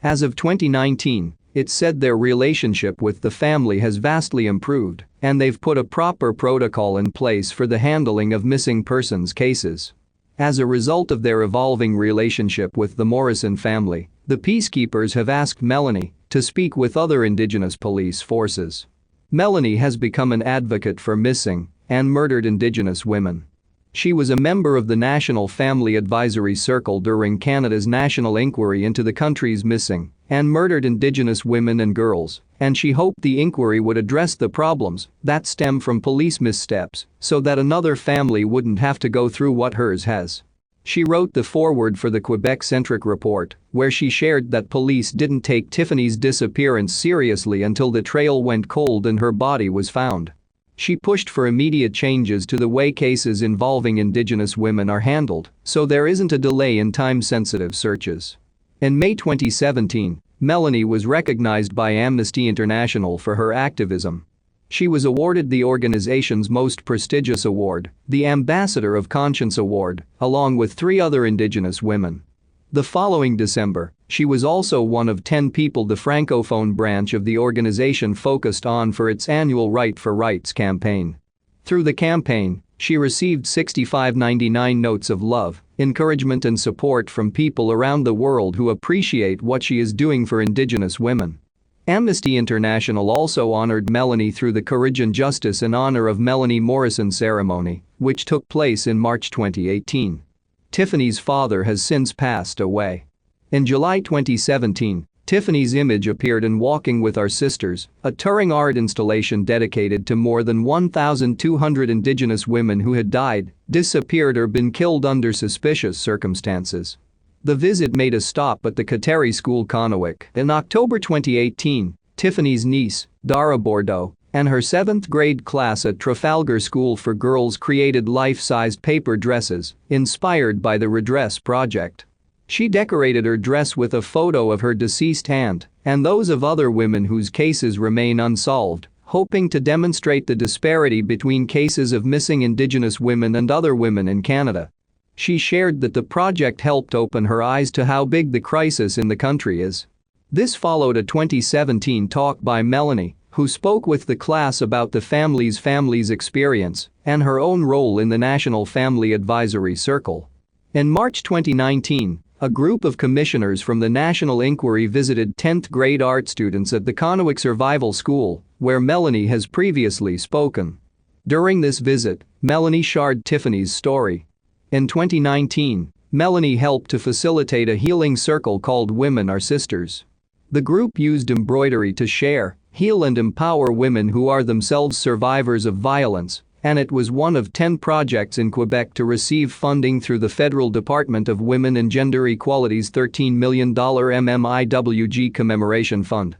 As of 2019, it's said their relationship with the family has vastly improved, and they've put a proper protocol in place for the handling of missing persons cases. As a result of their evolving relationship with the Morrison family, the peacekeepers have asked Melanie to speak with other Indigenous police forces. Melanie has become an advocate for missing and murdered Indigenous women. She was a member of the National Family Advisory Circle during Canada's national inquiry into the country's missing and murdered Indigenous women and girls, and she hoped the inquiry would address the problems that stem from police missteps so that another family wouldn't have to go through what hers has. She wrote the foreword for the Quebec-centric report, where she shared that police didn't take Tiffany's disappearance seriously until the trail went cold and her body was found. She pushed for immediate changes to the way cases involving Indigenous women are handled, so there isn't a delay in time-sensitive searches. In May 2017, Melanie was recognized by Amnesty International for her activism. She was awarded the organization's most prestigious award, the Ambassador of Conscience Award, along with 3 other Indigenous women. The following December, she was also one of 10 people the Francophone branch of the organization focused on for its annual Right for Rights campaign. Through the campaign, she received 65.99 notes of love, encouragement and support from people around the world who appreciate what she is doing for Indigenous women. Amnesty International also honored Melanie through the Courage and Justice in honor of Melanie Morrison ceremony, which took place in March 2018. Tiffany's father has since passed away. In July 2017, Tiffany's image appeared in Walking with Our Sisters, a touring art installation dedicated to more than 1,200 Indigenous women who had died, disappeared or been killed under suspicious circumstances. The visit made a stop at the Kateri School Kanawik. In October 2018, Tiffany's niece, Dara Bordeaux, and her 7th grade class at Trafalgar School for Girls created life-sized paper dresses inspired by the Redress Project. She decorated her dress with a photo of her deceased aunt and those of other women whose cases remain unsolved, hoping to demonstrate the disparity between cases of missing Indigenous women and other women in Canada. She shared that the project helped open her eyes to how big the crisis in the country is. This followed a 2017 talk by Melanie, who spoke with the class about the family's experience and her own role in the National Family Advisory Circle. In March 2019, a group of commissioners from the National Inquiry visited 10th grade art students at the Kanawik Survival School, where Melanie has previously spoken. During this visit, Melanie shared Tiffany's story. In 2019, Melanie helped to facilitate a healing circle called Women Are Sisters. The group used embroidery to share, heal and empower women who are themselves survivors of violence, and it was one of 10 projects in Quebec to receive funding through the Federal Department of Women and Gender Equality's $13 million MMIWG Commemoration Fund.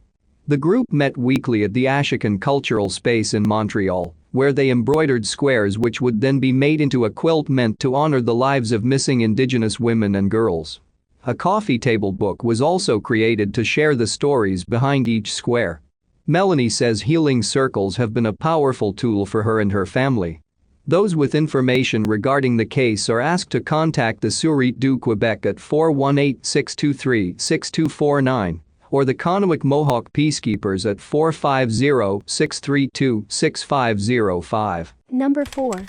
The group met weekly at the Ashikan Cultural Space in Montreal, where they embroidered squares which would then be made into a quilt meant to honor the lives of missing Indigenous women and girls. A coffee table book was also created to share the stories behind each square. Melanie says healing circles have been a powerful tool for her and her family. Those with information regarding the case are asked to contact the Sûreté du Québec at 418-623-6249, or the Carlick Mohawk Peacekeepers at 450-632-6505. Number 4.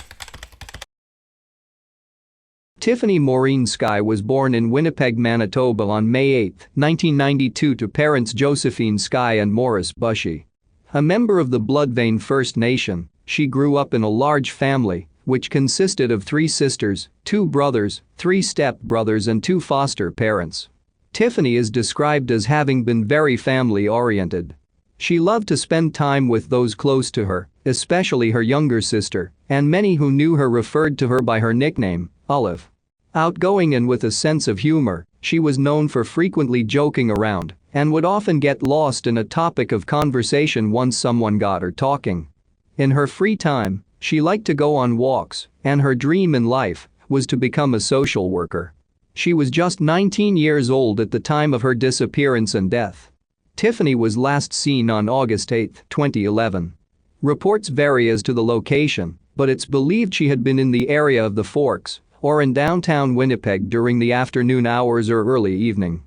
Tiffany Maureen Skye was born in Winnipeg, Manitoba on May 8, 1992 to parents Josephine Skye and Morris Bushy. A member of the Bloodvein First Nation, she grew up in a large family, which consisted of 3 sisters, 2 brothers, 3 step-brothers and 2 foster parents. Tiffany is described as having been very family-oriented. She loved to spend time with those close to her, especially her younger sister, and many who knew her referred to her by her nickname, Olive. Outgoing and with a sense of humor, she was known for frequently joking around and would often get lost in a topic of conversation once someone got her talking. In her free time, she liked to go on walks, and her dream in life was to become a social worker. She was just 19 years old at the time of her disappearance and death. Tiffany was last seen on August 8, 2011. Reports vary as to the location, but it's believed she had been in the area of the Forks or in downtown Winnipeg during the afternoon hours or early evening.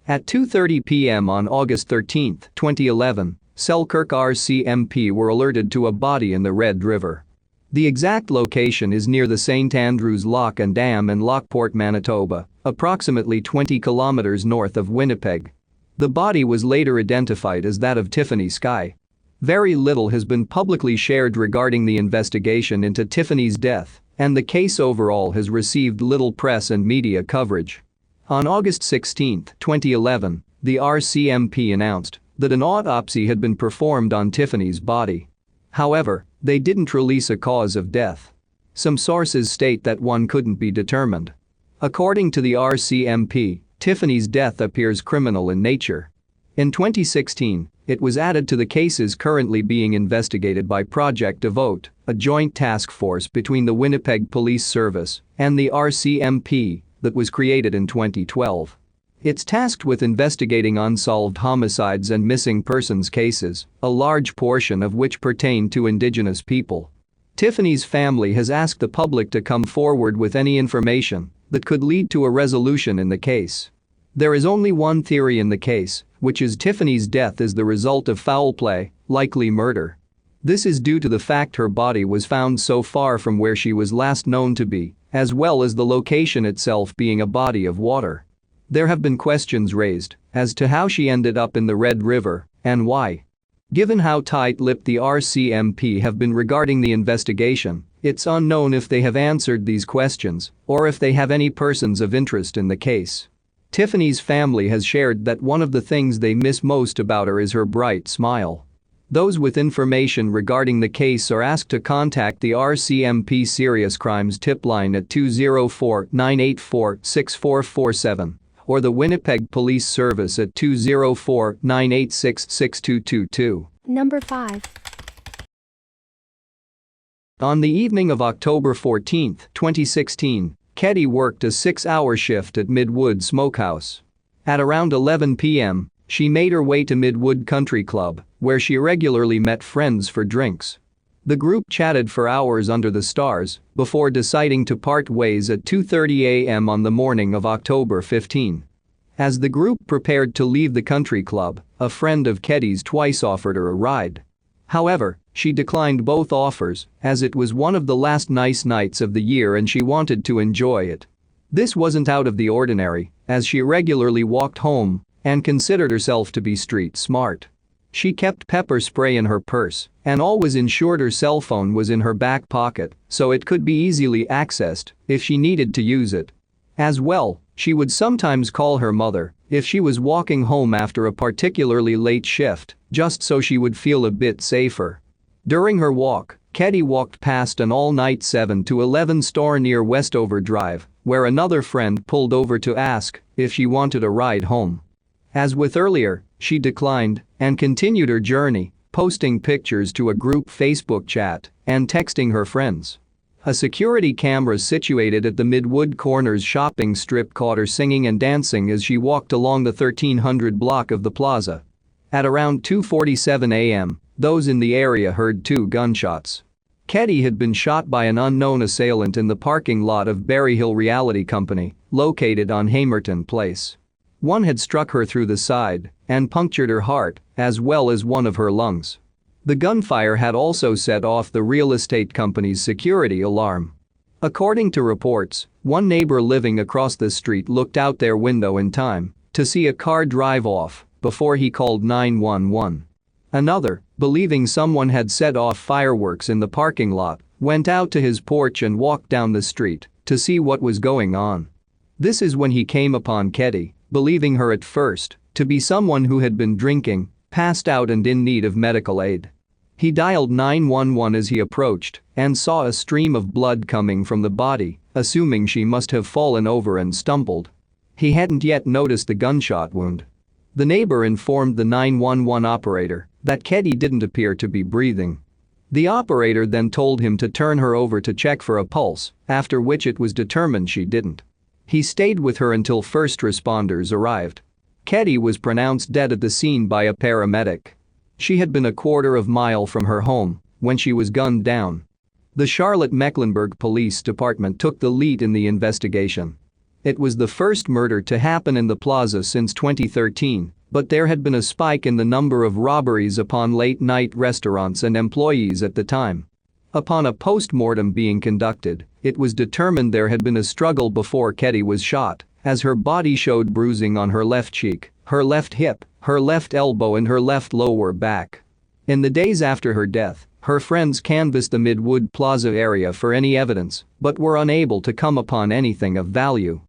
At 2:30 p.m. on August 13, 2011, Selkirk RCMP were alerted to a body in the Red River. The exact location is near the St. Andrews Lock and Dam in Lockport, Manitoba, approximately 20 kilometers north of Winnipeg. The body was later identified as that of Tiffany Skye. Very little has been publicly shared regarding the investigation into Tiffany's death, and the case overall has received little press and media coverage. On August 16, 2011, the RCMP announced that an autopsy had been performed on Tiffany's body. However, they didn't release a cause of death. Some sources state that one couldn't be determined. According to the RCMP, Tiffany's death appears criminal in nature. In 2016, it was added to the cases currently being investigated by Project Devote, a joint task force between the Winnipeg Police Service and the RCMP that was created in 2012. It's tasked with investigating unsolved homicides and missing persons cases, a large portion of which pertain to Indigenous people. Tiffany's family has asked the public to come forward with any information that could lead to a resolution in the case. There is only one theory in the case, which is Tiffany's death is the result of foul play, likely murder. This is due to the fact her body was found so far from where she was last known to be, as well as the location itself being a body of water. There have been questions raised as to how she ended up in the Red River and why. Given how tight-lipped the RCMP have been regarding the investigation, it's unknown if they have answered these questions or if they have any persons of interest in the case. Tiffany's family has shared that one of the things they miss most about her is her bright smile. Those with information regarding the case are asked to contact the RCMP Serious Crimes Tip Line at 204-984-6447 or the Winnipeg Police Service at 204-986-6222. Number 5. On the evening of October 14, 2016, Ketty worked a 6-hour shift at Midwood Smokehouse. At around 11 p.m., she made her way to Midwood Country Club, where she regularly met friends for drinks. The group chatted for hours under the stars before deciding to part ways at 2:30 a.m. on the morning of October 15. As the group prepared to leave the country club, a friend of Ketty's twice offered her a ride. However, she declined both offers as it was one of the last nice nights of the year and she wanted to enjoy it. This wasn't out of the ordinary, as she regularly walked home and considered herself to be street smart. She kept pepper spray in her purse and always ensured her cell phone was in her back pocket so it could be easily accessed if she needed to use it. As well, she would sometimes call her mother if she was walking home after a particularly late shift, just so she would feel a bit safer. During her walk, Ketty walked past an all-night 7-11 store near Westover Drive, where another friend pulled over to ask if she wanted a ride home. As with earlier, she declined and continued her journey, posting pictures to a group Facebook chat and texting her friends. A security camera situated at the Midwood Corners shopping strip caught her singing and dancing as she walked along the 1300 block of the plaza. At around 2:47 a.m., those in the area heard 2 gunshots. Ketty had been shot by an unknown assailant in the parking lot of Berryhill Realty Company, located on Hamerton Place. One had struck her through the side and punctured her heart, as well as one of her lungs. The gunfire had also set off the real estate company's security alarm. According to reports, one neighbor living across the street looked out their window in time to see a car drive off before he called 911. Another, believing someone had set off fireworks in the parking lot, went out to his porch and walked down the street to see what was going on. This is when he came upon Ketty, believing her at first to be someone who had been drinking, passed out and in need of medical aid. He dialed 911 as he approached and saw a stream of blood coming from the body, assuming she must have fallen over and stumbled. He hadn't yet noticed the gunshot wound. The neighbor informed the 911 operator that Ketty didn't appear to be breathing. The operator then told him to turn her over to check for a pulse, after which it was determined she didn't. He stayed with her until first responders arrived. Ketty was pronounced dead at the scene by a paramedic. She had been a quarter of a mile from her home when she was gunned down. The Charlotte-Mecklenburg Police Department took the lead in the investigation. It was the first murder to happen in the plaza since 2013, but there had been a spike in the number of robberies upon late-night restaurants and employees at the time. Upon a post-mortem being conducted, it was determined there had been a struggle before Ketty was shot, as her body showed bruising on her left cheek, her left hip, her left elbow and her left lower back. In the days after her death, her friends canvassed the Midwood Plaza area for any evidence, but were unable to come upon anything of value.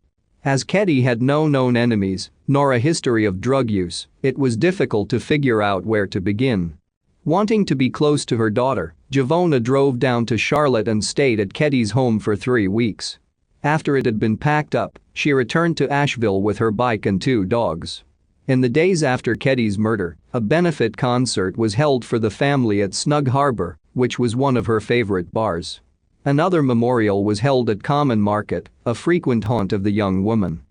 As Ketty had no known enemies, nor a history of drug use, it was difficult to figure out where to begin. Wanting to be close to her daughter, Javona drove down to Charlotte and stayed at Ketty's home for 3 weeks. After it had been packed up, she returned to Asheville with her bike and 2 dogs. In the days after Ketty's murder, a benefit concert was held for the family at Snug Harbor, which was one of her favorite bars. Another memorial was held at Common Market, a frequent haunt of the young woman.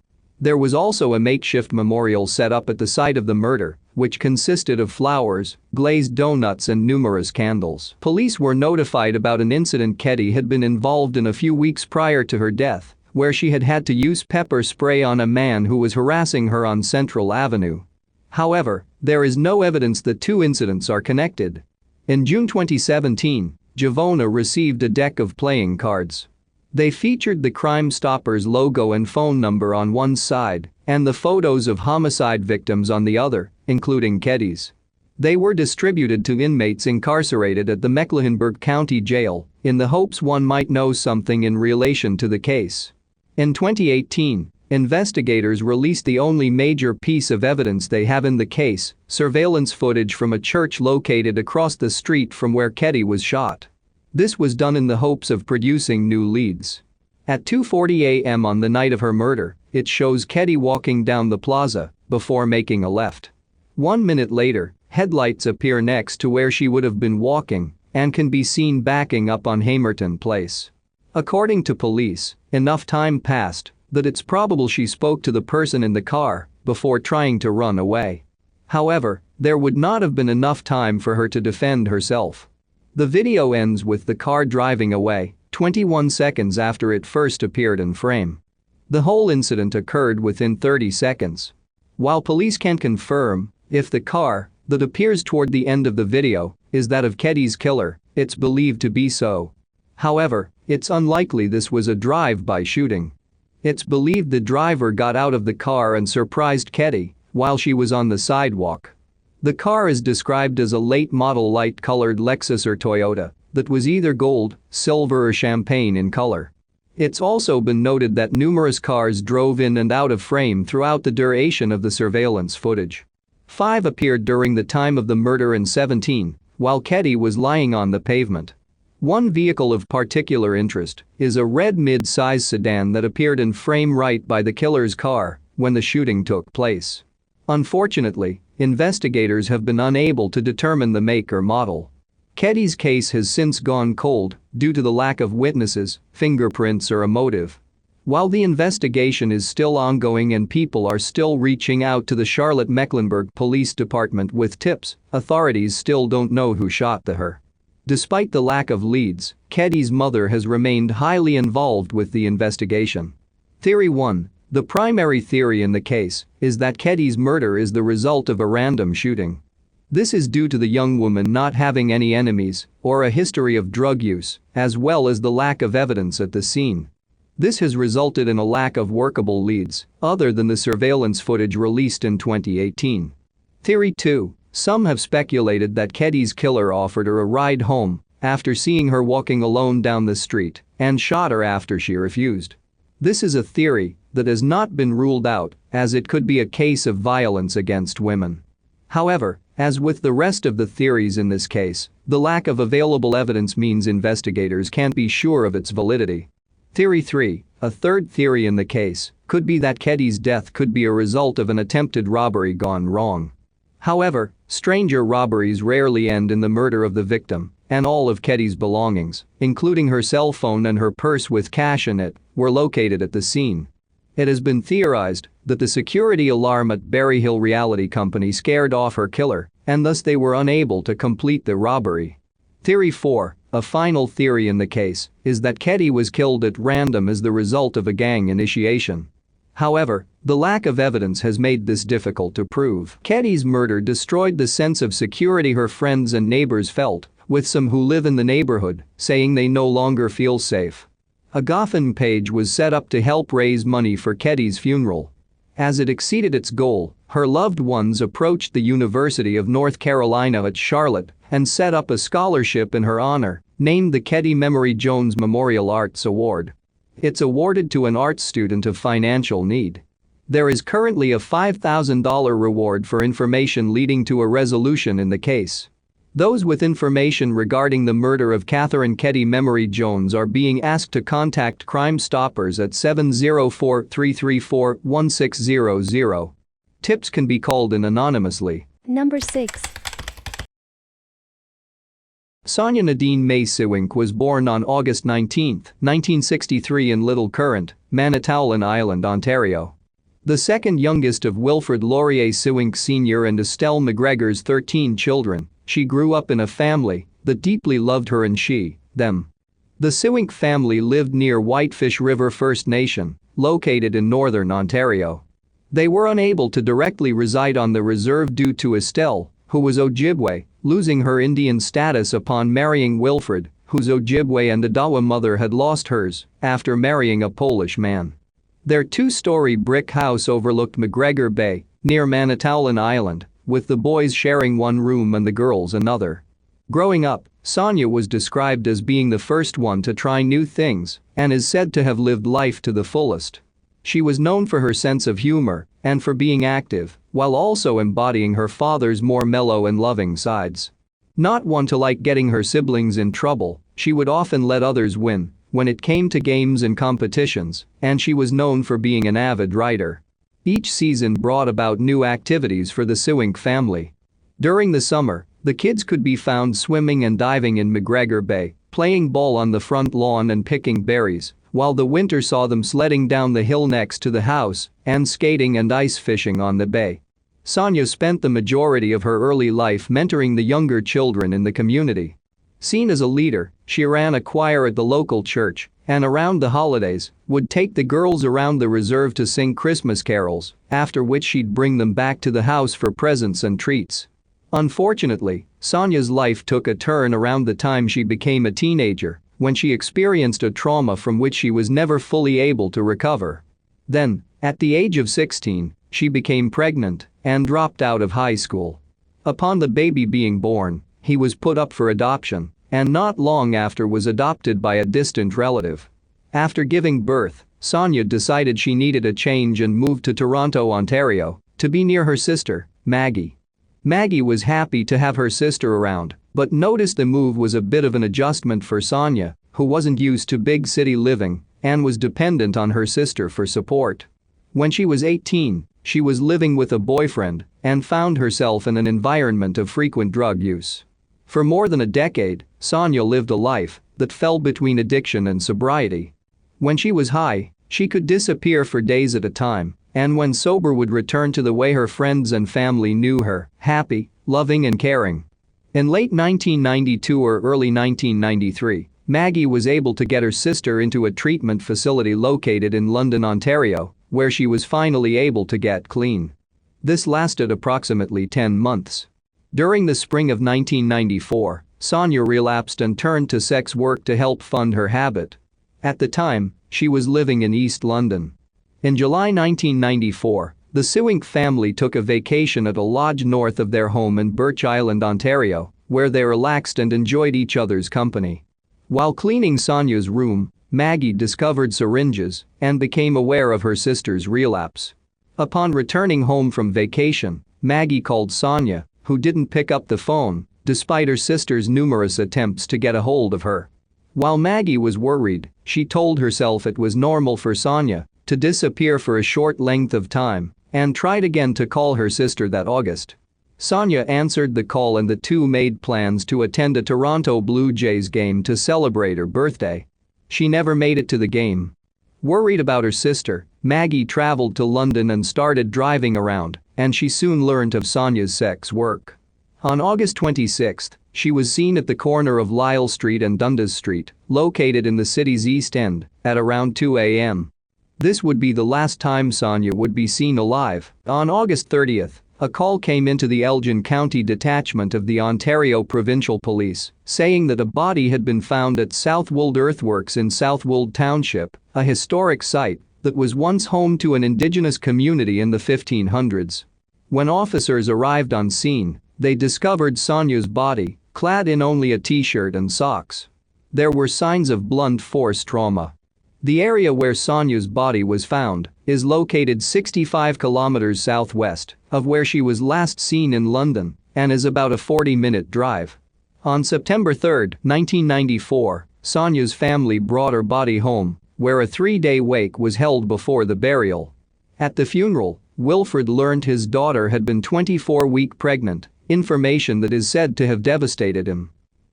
There was also a makeshift memorial set up at the site of the murder, which consisted of flowers, glazed donuts and numerous candles. Police were notified about an incident Ketty had been involved in a few weeks prior to her death, where she had had to use pepper spray on a man who was harassing her on Central Avenue. However, there is no evidence that 2 incidents are connected. In June 2017, Javona received a deck of playing cards. They featured the Crime Stoppers logo and phone number on one side and the photos of homicide victims on the other, including Ketty's. They were distributed to inmates incarcerated at the Mecklenburg County Jail in the hopes one might know something in relation to the case. In 2018, investigators released the only major piece of evidence they have in the case, surveillance footage from a church located across the street from where Ketty was shot. This was done in the hopes of producing new leads. At 2:40 a.m. on the night of her murder, it shows Ketty walking down the plaza before making a left. 1 minute later, headlights appear next to where she would have been walking and can be seen backing up on Hamerton Place. According to police, enough time passed that it's probable she spoke to the person in the car before trying to run away. However, there would not have been enough time for her to defend herself. The video ends with the car driving away, 21 seconds after it first appeared in frame. The whole incident occurred within 30 seconds. While police can't confirm if the car that appears toward the end of the video is that of Ketty's killer, it's believed to be so. However, it's unlikely this was a drive-by shooting. It's believed the driver got out of the car and surprised Ketty while she was on the sidewalk. The car is described as a late-model light-colored Lexus or Toyota that was either gold, silver or champagne in color. It's also been noted that numerous cars drove in and out of frame throughout the duration of the surveillance footage. 5 appeared during the time of the murder and 17 while Ketty was lying on the pavement. One vehicle of particular interest is a red mid-size sedan that appeared in frame right by the killer's car when the shooting took place. Unfortunately, investigators have been unable to determine the make or model. Ketty's case has since gone cold due to the lack of witnesses, fingerprints or a motive. While the investigation is still ongoing and people are still reaching out to the Charlotte-Mecklenburg Police Department with tips, authorities still don't know who shot her. Despite the lack of leads, Ketty's mother has remained highly involved with the investigation. Theory 1. The primary theory in the case is that Keddy's murder is the result of a random shooting. This is due to the young woman not having any enemies or a history of drug use, as well as the lack of evidence at the scene. This has resulted in a lack of workable leads, other than the surveillance footage released in 2018. Theory 2. Some have speculated that Keddy's killer offered her a ride home after seeing her walking alone down the street and shot her after she refused. This is a theory that has not been ruled out, as it could be a case of violence against women. However, as with the rest of the theories in this case, the lack of available evidence means investigators can't be sure of its validity. Theory 3. A third theory in the case could be that Keddy's death could be a result of an attempted robbery gone wrong. However, stranger robberies rarely end in the murder of the victim, and all of Keddy's belongings, including her cell phone and her purse with cash in it, were located at the scene. It has been theorized that the security alarm at Berry Hill Realty Company scared off her killer, and thus they were unable to complete the robbery. Theory 4. A final theory in the case is that Keddy was killed at random as the result of a gang initiation. However, the lack of evidence has made this difficult to prove. Keddy's murder destroyed the sense of security her friends and neighbors felt, with some who live in the neighborhood saying they no longer feel safe. A GoFundMe page was set up to help raise money for Keddy's funeral. As it exceeded its goal, her loved ones approached the University of North Carolina at Charlotte and set up a scholarship in her honor, named the Keddy Memory Jones Memorial Arts Award. It's awarded to an arts student of financial need. There is currently a $5,000 reward for information leading to a resolution in the case. Those with information regarding the murder of Katherine Keddy Memory Jones are being asked to contact Crime Stoppers at 704-334-1600. Tips can be called in anonymously. Number 6. Sonya Nadine Mae Cywink was born on August 19, 1963 in Little Current, Manitoulin Island, Ontario. The second youngest of Wilfrid Laurier Cywink Sr. and Estelle McGregor's 13 children, she grew up in a family that deeply loved her and she, them. The Cywink family lived near Whitefish River First Nation, located in northern Ontario. They were unable to directly reside on the reserve due to Estelle, who was Ojibwe, losing her Indian status upon marrying Wilfrid, whose Ojibwe and Odawa mother had lost hers after marrying a Polish man. Their two-story brick house overlooked McGregor Bay, near Manitoulin Island, with the boys sharing one room and the girls another. Growing up, Sonya was described as being the first one to try new things and is said to have lived life to the fullest. She was known for her sense of humor and for being active, while also embodying her father's more mellow and loving sides. Not one to like getting her siblings in trouble, she would often let others win when it came to games and competitions, and she was known for being an avid writer. Each season brought about new activities for the Cywink family. During the summer, the kids could be found swimming and diving in McGregor Bay, playing ball on the front lawn and picking berries, while the winter saw them sledding down the hill next to the house and skating and ice fishing on the bay. Sonya spent the majority of her early life mentoring the younger children in the community. Seen as a leader, she ran a choir at the local church and around the holidays would take the girls around the reserve to sing Christmas carols, after which she'd bring them back to the house for presents and treats. Unfortunately, Sonya's life took a turn around the time she became a teenager, when she experienced a trauma from which she was never fully able to recover. Then, at the age of 16, she became pregnant and dropped out of high school. Upon the baby being born, he was put up for adoption and not long after was adopted by a distant relative. After giving birth, Sonya decided she needed a change and moved to Toronto, Ontario, to be near her sister, Maggie. Maggie was happy to have her sister around, but noticed the move was a bit of an adjustment for Sonya, who wasn't used to big city living and was dependent on her sister for support. When she was 18, she was living with a boyfriend and found herself in an environment of frequent drug use. For more than a decade, Sonya lived a life that fell between addiction and sobriety. When she was high, she could disappear for days at a time, and when sober would return to the way her friends and family knew her, happy, loving and caring. In late 1992 or early 1993, Maggie was able to get her sister into a treatment facility located in London, Ontario, where she was finally able to get clean. This lasted approximately 10 months. During the spring of 1994, Sonya relapsed and turned to sex work to help fund her habit. At the time, she was living in East London. In July 1994, the Cywink family took a vacation at a lodge north of their home in Birch Island, Ontario, where they relaxed and enjoyed each other's company. While cleaning Sonya's room, Maggie discovered syringes and became aware of her sister's relapse. Upon returning home from vacation, Maggie called Sonya, who didn't pick up the phone, despite her sister's numerous attempts to get a hold of her. While Maggie was worried, she told herself it was normal for Sonya to disappear for a short length of time and tried again to call her sister that August. Sonya answered the call and the two made plans to attend a Toronto Blue Jays game to celebrate her birthday. She never made it to the game. Worried about her sister, Maggie traveled to London and started driving around, and she soon learned of Sonya's sex work. On August 26, she was seen at the corner of Lisle Street and Dundas Street, located in the city's East End, at around 2 a.m. This would be the last time Sonya would be seen alive. On August 30, a call came into the Elgin County Detachment of the Ontario Provincial Police, saying that a body had been found at South Wold Earthworks in South Wold Township, a historic site that was once home to an Indigenous community in the 1500s. When officers arrived on scene, they discovered Sonya's body, clad in only a t-shirt and socks. There were signs of blunt force trauma. The area where Sonya's body was found is located 65 kilometers southwest of where she was last seen in London and is about a 40-minute drive. On September 3, 1994, Sonya's family brought her body home, where a 3-day wake was held before the burial. At the funeral, Wilfred learned his daughter had been 24-weeks pregnant, information that is said to have devastated him.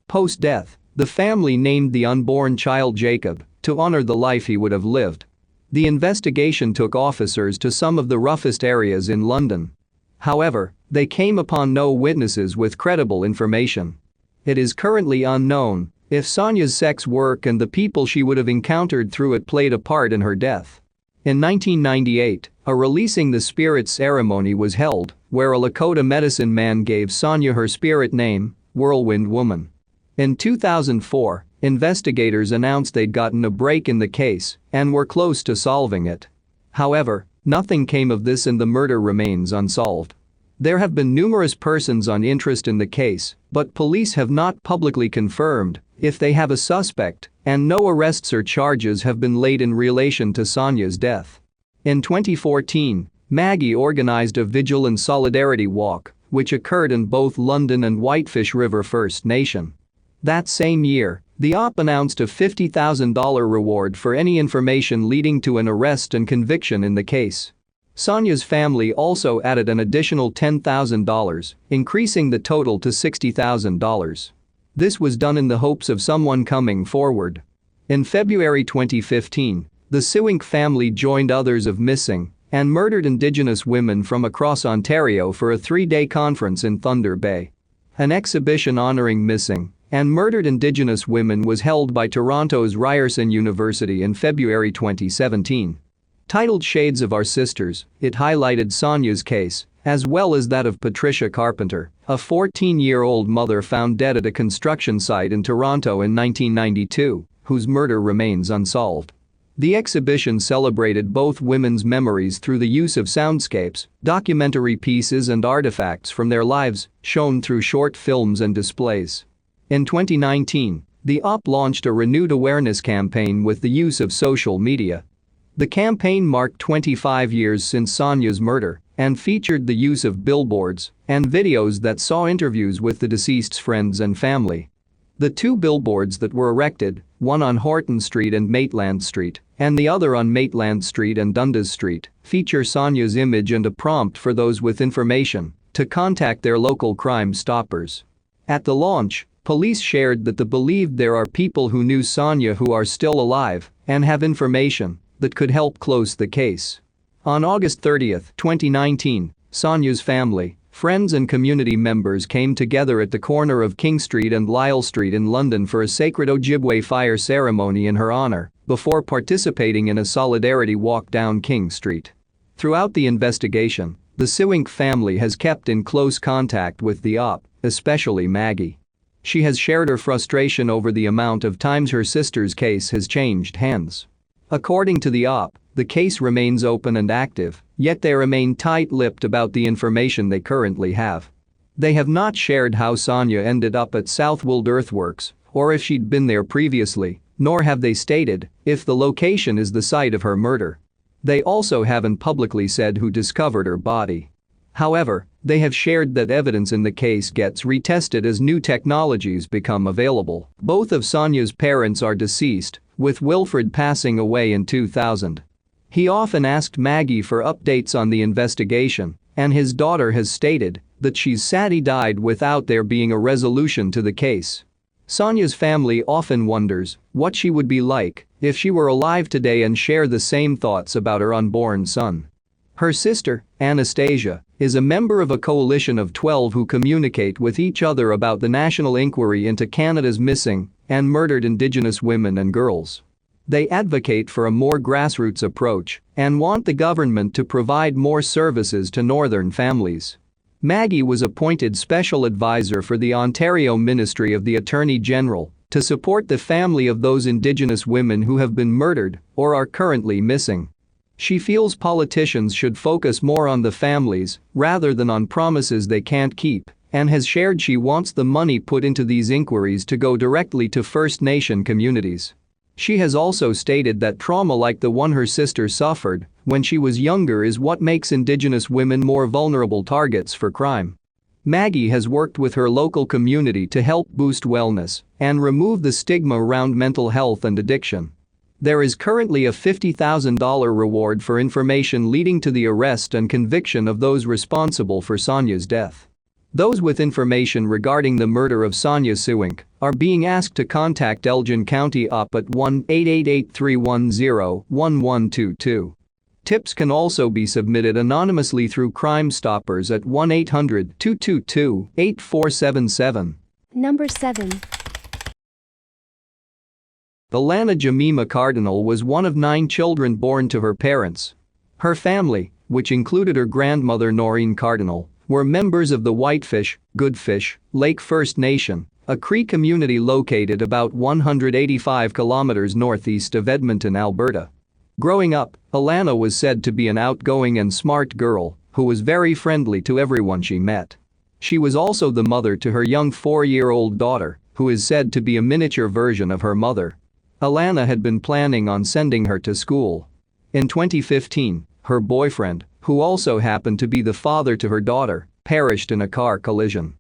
Post-death, the family named the unborn child Jacob to honor the life he would have lived. The investigation took officers to some of the roughest areas in London. However, they came upon no witnesses with credible information. It is currently unknown if Sonya's sex work and the people she would have encountered through it played a part in her death. In 1998, a Releasing the Spirit ceremony was held, where a Lakota medicine man gave Sonya her spirit name, Whirlwind Woman. In 2004, investigators announced they'd gotten a break in the case and were close to solving it. However, nothing came of this and the murder remains unsolved. There have been numerous persons on interest in the case, but police have not publicly confirmed if they have a suspect, and no arrests or charges have been laid in relation to Sonya's death. In 2014, Maggie organized a vigil and solidarity walk, which occurred in both London and Whitefish River First Nation. That same year, the OP announced a $50,000 reward for any information leading to an arrest and conviction in the case. Sonya's family also added an additional $10,000, increasing the total to $60,000. This was done in the hopes of someone coming forward. In February 2015, the Cywink family joined others of missing and murdered Indigenous women from across Ontario for a 3-day conference in Thunder Bay. An exhibition honoring missing and murdered Indigenous women was held by Toronto's Ryerson University in February 2017. Titled Shades of Our Sisters, it highlighted Sonya's case, as well as that of Patricia Carpenter, a 14-year-old mother found dead at a construction site in Toronto in 1992, whose murder remains unsolved. The exhibition celebrated both women's memories through the use of soundscapes, documentary pieces and artifacts from their lives, shown through short films and displays. In 2019, the OP launched a renewed awareness campaign with the use of social media. The campaign marked 25 years since Sonya's murder and featured the use of billboards and videos that saw interviews with the deceased's friends and family. The two billboards that were erected, one on Horton Street and Maitland Street, and the other on Maitland Street and Dundas Street, feature Sonya's image and a prompt for those with information to contact their local Crime Stoppers. At the launch, police shared that they believed there are people who knew Sonya who are still alive and have information that could help close the case. On August 30, 2019, Sonya's family, friends and community members came together at the corner of King Street and Lisle Street in London for a sacred Ojibwe fire ceremony in her honor, before participating in a solidarity walk down King Street. Throughout the investigation, the Cywink family has kept in close contact with the op, especially Maggie. She has shared her frustration over the amount of times her sister's case has changed hands. According to the op, the case remains open and active, yet they remain tight-lipped about the information they currently have. They have not shared how Sonya ended up at Southwold Earthworks, or if she'd been there previously, nor have they stated if the location is the site of her murder. They also haven't publicly said who discovered her body. However, they have shared that evidence in the case gets retested as new technologies become available. Both of Sonya's parents are deceased, with Wilfred passing away in 2000. He often asked Maggie for updates on the investigation, and his daughter has stated that she's sad he died without there being a resolution to the case. Sonya's family often wonders what she would be like if she were alive today and share the same thoughts about her unborn son. Her sister, Anastasia, is a member of a coalition of 12 who communicate with each other about the national inquiry into Canada's missing and murdered Indigenous women and girls. They advocate for a more grassroots approach and want the government to provide more services to Northern families. Maggie was appointed special advisor for the Ontario Ministry of the Attorney General to support the family of those Indigenous women who have been murdered or are currently missing. She feels politicians should focus more on the families rather than on promises they can't keep, and has shared she wants the money put into these inquiries to go directly to First Nation communities. She has also stated that trauma like the one her sister suffered when she was younger is what makes Indigenous women more vulnerable targets for crime. Maggie has worked with her local community to help boost wellness and remove the stigma around mental health and addiction. There is currently a $50,000 reward for information leading to the arrest and conviction of those responsible for Sonya's death. Those with information regarding the murder of Sonya Cywink are being asked to contact Elgin County OP at 1-888-310-1122. Tips can also be submitted anonymously through Crime Stoppers at 1-800-222-8477. Number 7. Alannah Jamima Cardinal was one of 9 children born to her parents. Her family, which included her grandmother Maureen Cardinal, were members of the Whitefish, Goodfish, Lake First Nation, a Cree community located about 185 kilometers northeast of Edmonton, Alberta. Growing up, Alannah was said to be an outgoing and smart girl who was very friendly to everyone she met. She was also the mother to her young 4-year-old daughter, who is said to be a miniature version of her mother. Alannah had been planning on sending her to school. In 2015, her boyfriend, who also happened to be the father to her daughter, perished in a car collision.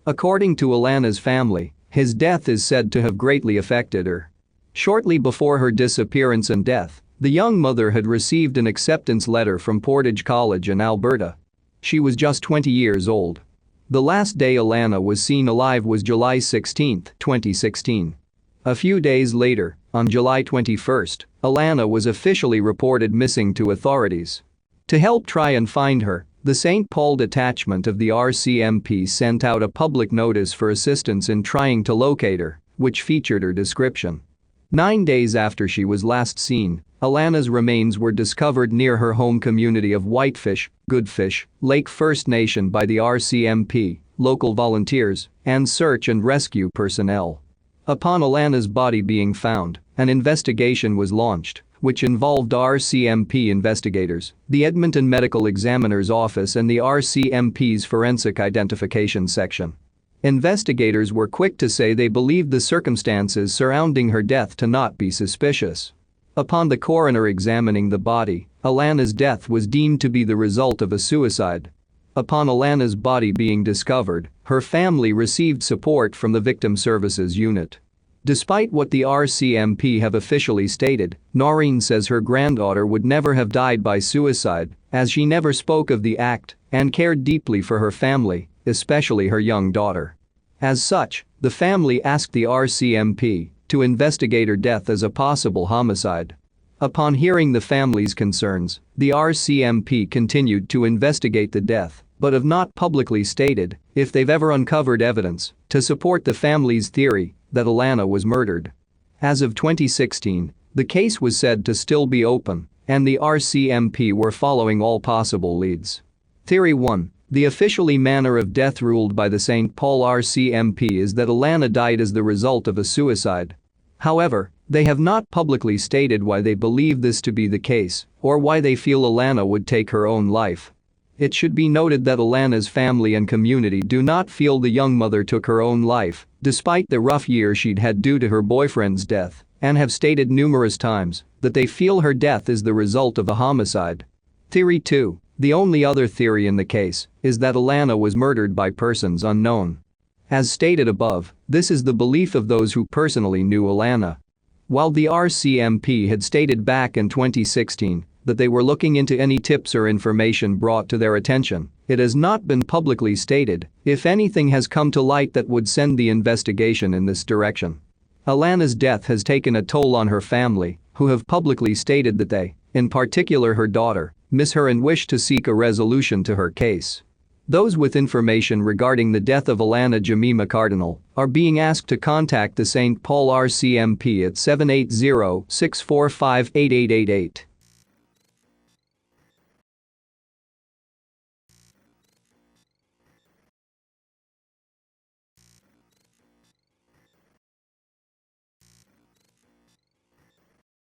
According to Alannah's family, his death is said to have greatly affected her. Shortly before her disappearance and death, the young mother had received an acceptance letter from Portage College in Alberta. She was just 20 years old. The last day Alannah was seen alive was July 16, 2016. A few days later, on July 21, Alannah was officially reported missing to authorities. To help try and find her, the St. Paul detachment of the RCMP sent out a public notice for assistance in trying to locate her, which featured her description. 9 days after she was last seen, Alannah's remains were discovered near her home community of Whitefish, Goodfish, Lake First Nation by the RCMP, local volunteers, and search and rescue personnel. Upon Alannah's body being found, an investigation was launched, which involved RCMP investigators, the Edmonton Medical Examiner's Office and the RCMP's Forensic Identification Section. Investigators were quick to say they believed the circumstances surrounding her death to not be suspicious. Upon the coroner examining the body, Alannah's death was deemed to be the result of a suicide. Upon Alannah's body being discovered, her family received support from the Victim Services Unit. Despite what the RCMP have officially stated, Maureen says her granddaughter would never have died by suicide, as she never spoke of the act and cared deeply for her family, especially her young daughter. As such, the family asked the RCMP to investigate her death as a possible homicide. Upon hearing the family's concerns, the RCMP continued to investigate the death, but have not publicly stated if they've ever uncovered evidence to support the family's theory that Alannah was murdered. As of 2016, The case was said to still be open, and the RCMP were following all possible leads. Theory 1. The officially manner of death ruled by the St. Paul RCMP is that Alannah died as the result of a suicide. However, they have not publicly stated why they believe this to be the case or why they feel Alannah would take her own life. It should be noted that Alannah's family and community do not feel the young mother took her own life, despite the rough year she'd had due to her boyfriend's death, and have stated numerous times that they feel her death is the result of a homicide. Theory 2. The only other theory in the case is that Alannah was murdered by persons unknown. As stated above, this is the belief of those who personally knew Alannah. While the RCMP had stated back in 2016 that they were looking into any tips or information brought to their attention, it has not been publicly stated if anything has come to light that would send the investigation in this direction. Alannah's death has taken a toll on her family, who have publicly stated that they, in particular her daughter, miss her and wish to seek a resolution to her case. Those with information regarding the death of Alannah Jamima Cardinal are being asked to contact the St. Paul RCMP at 780-645-8888.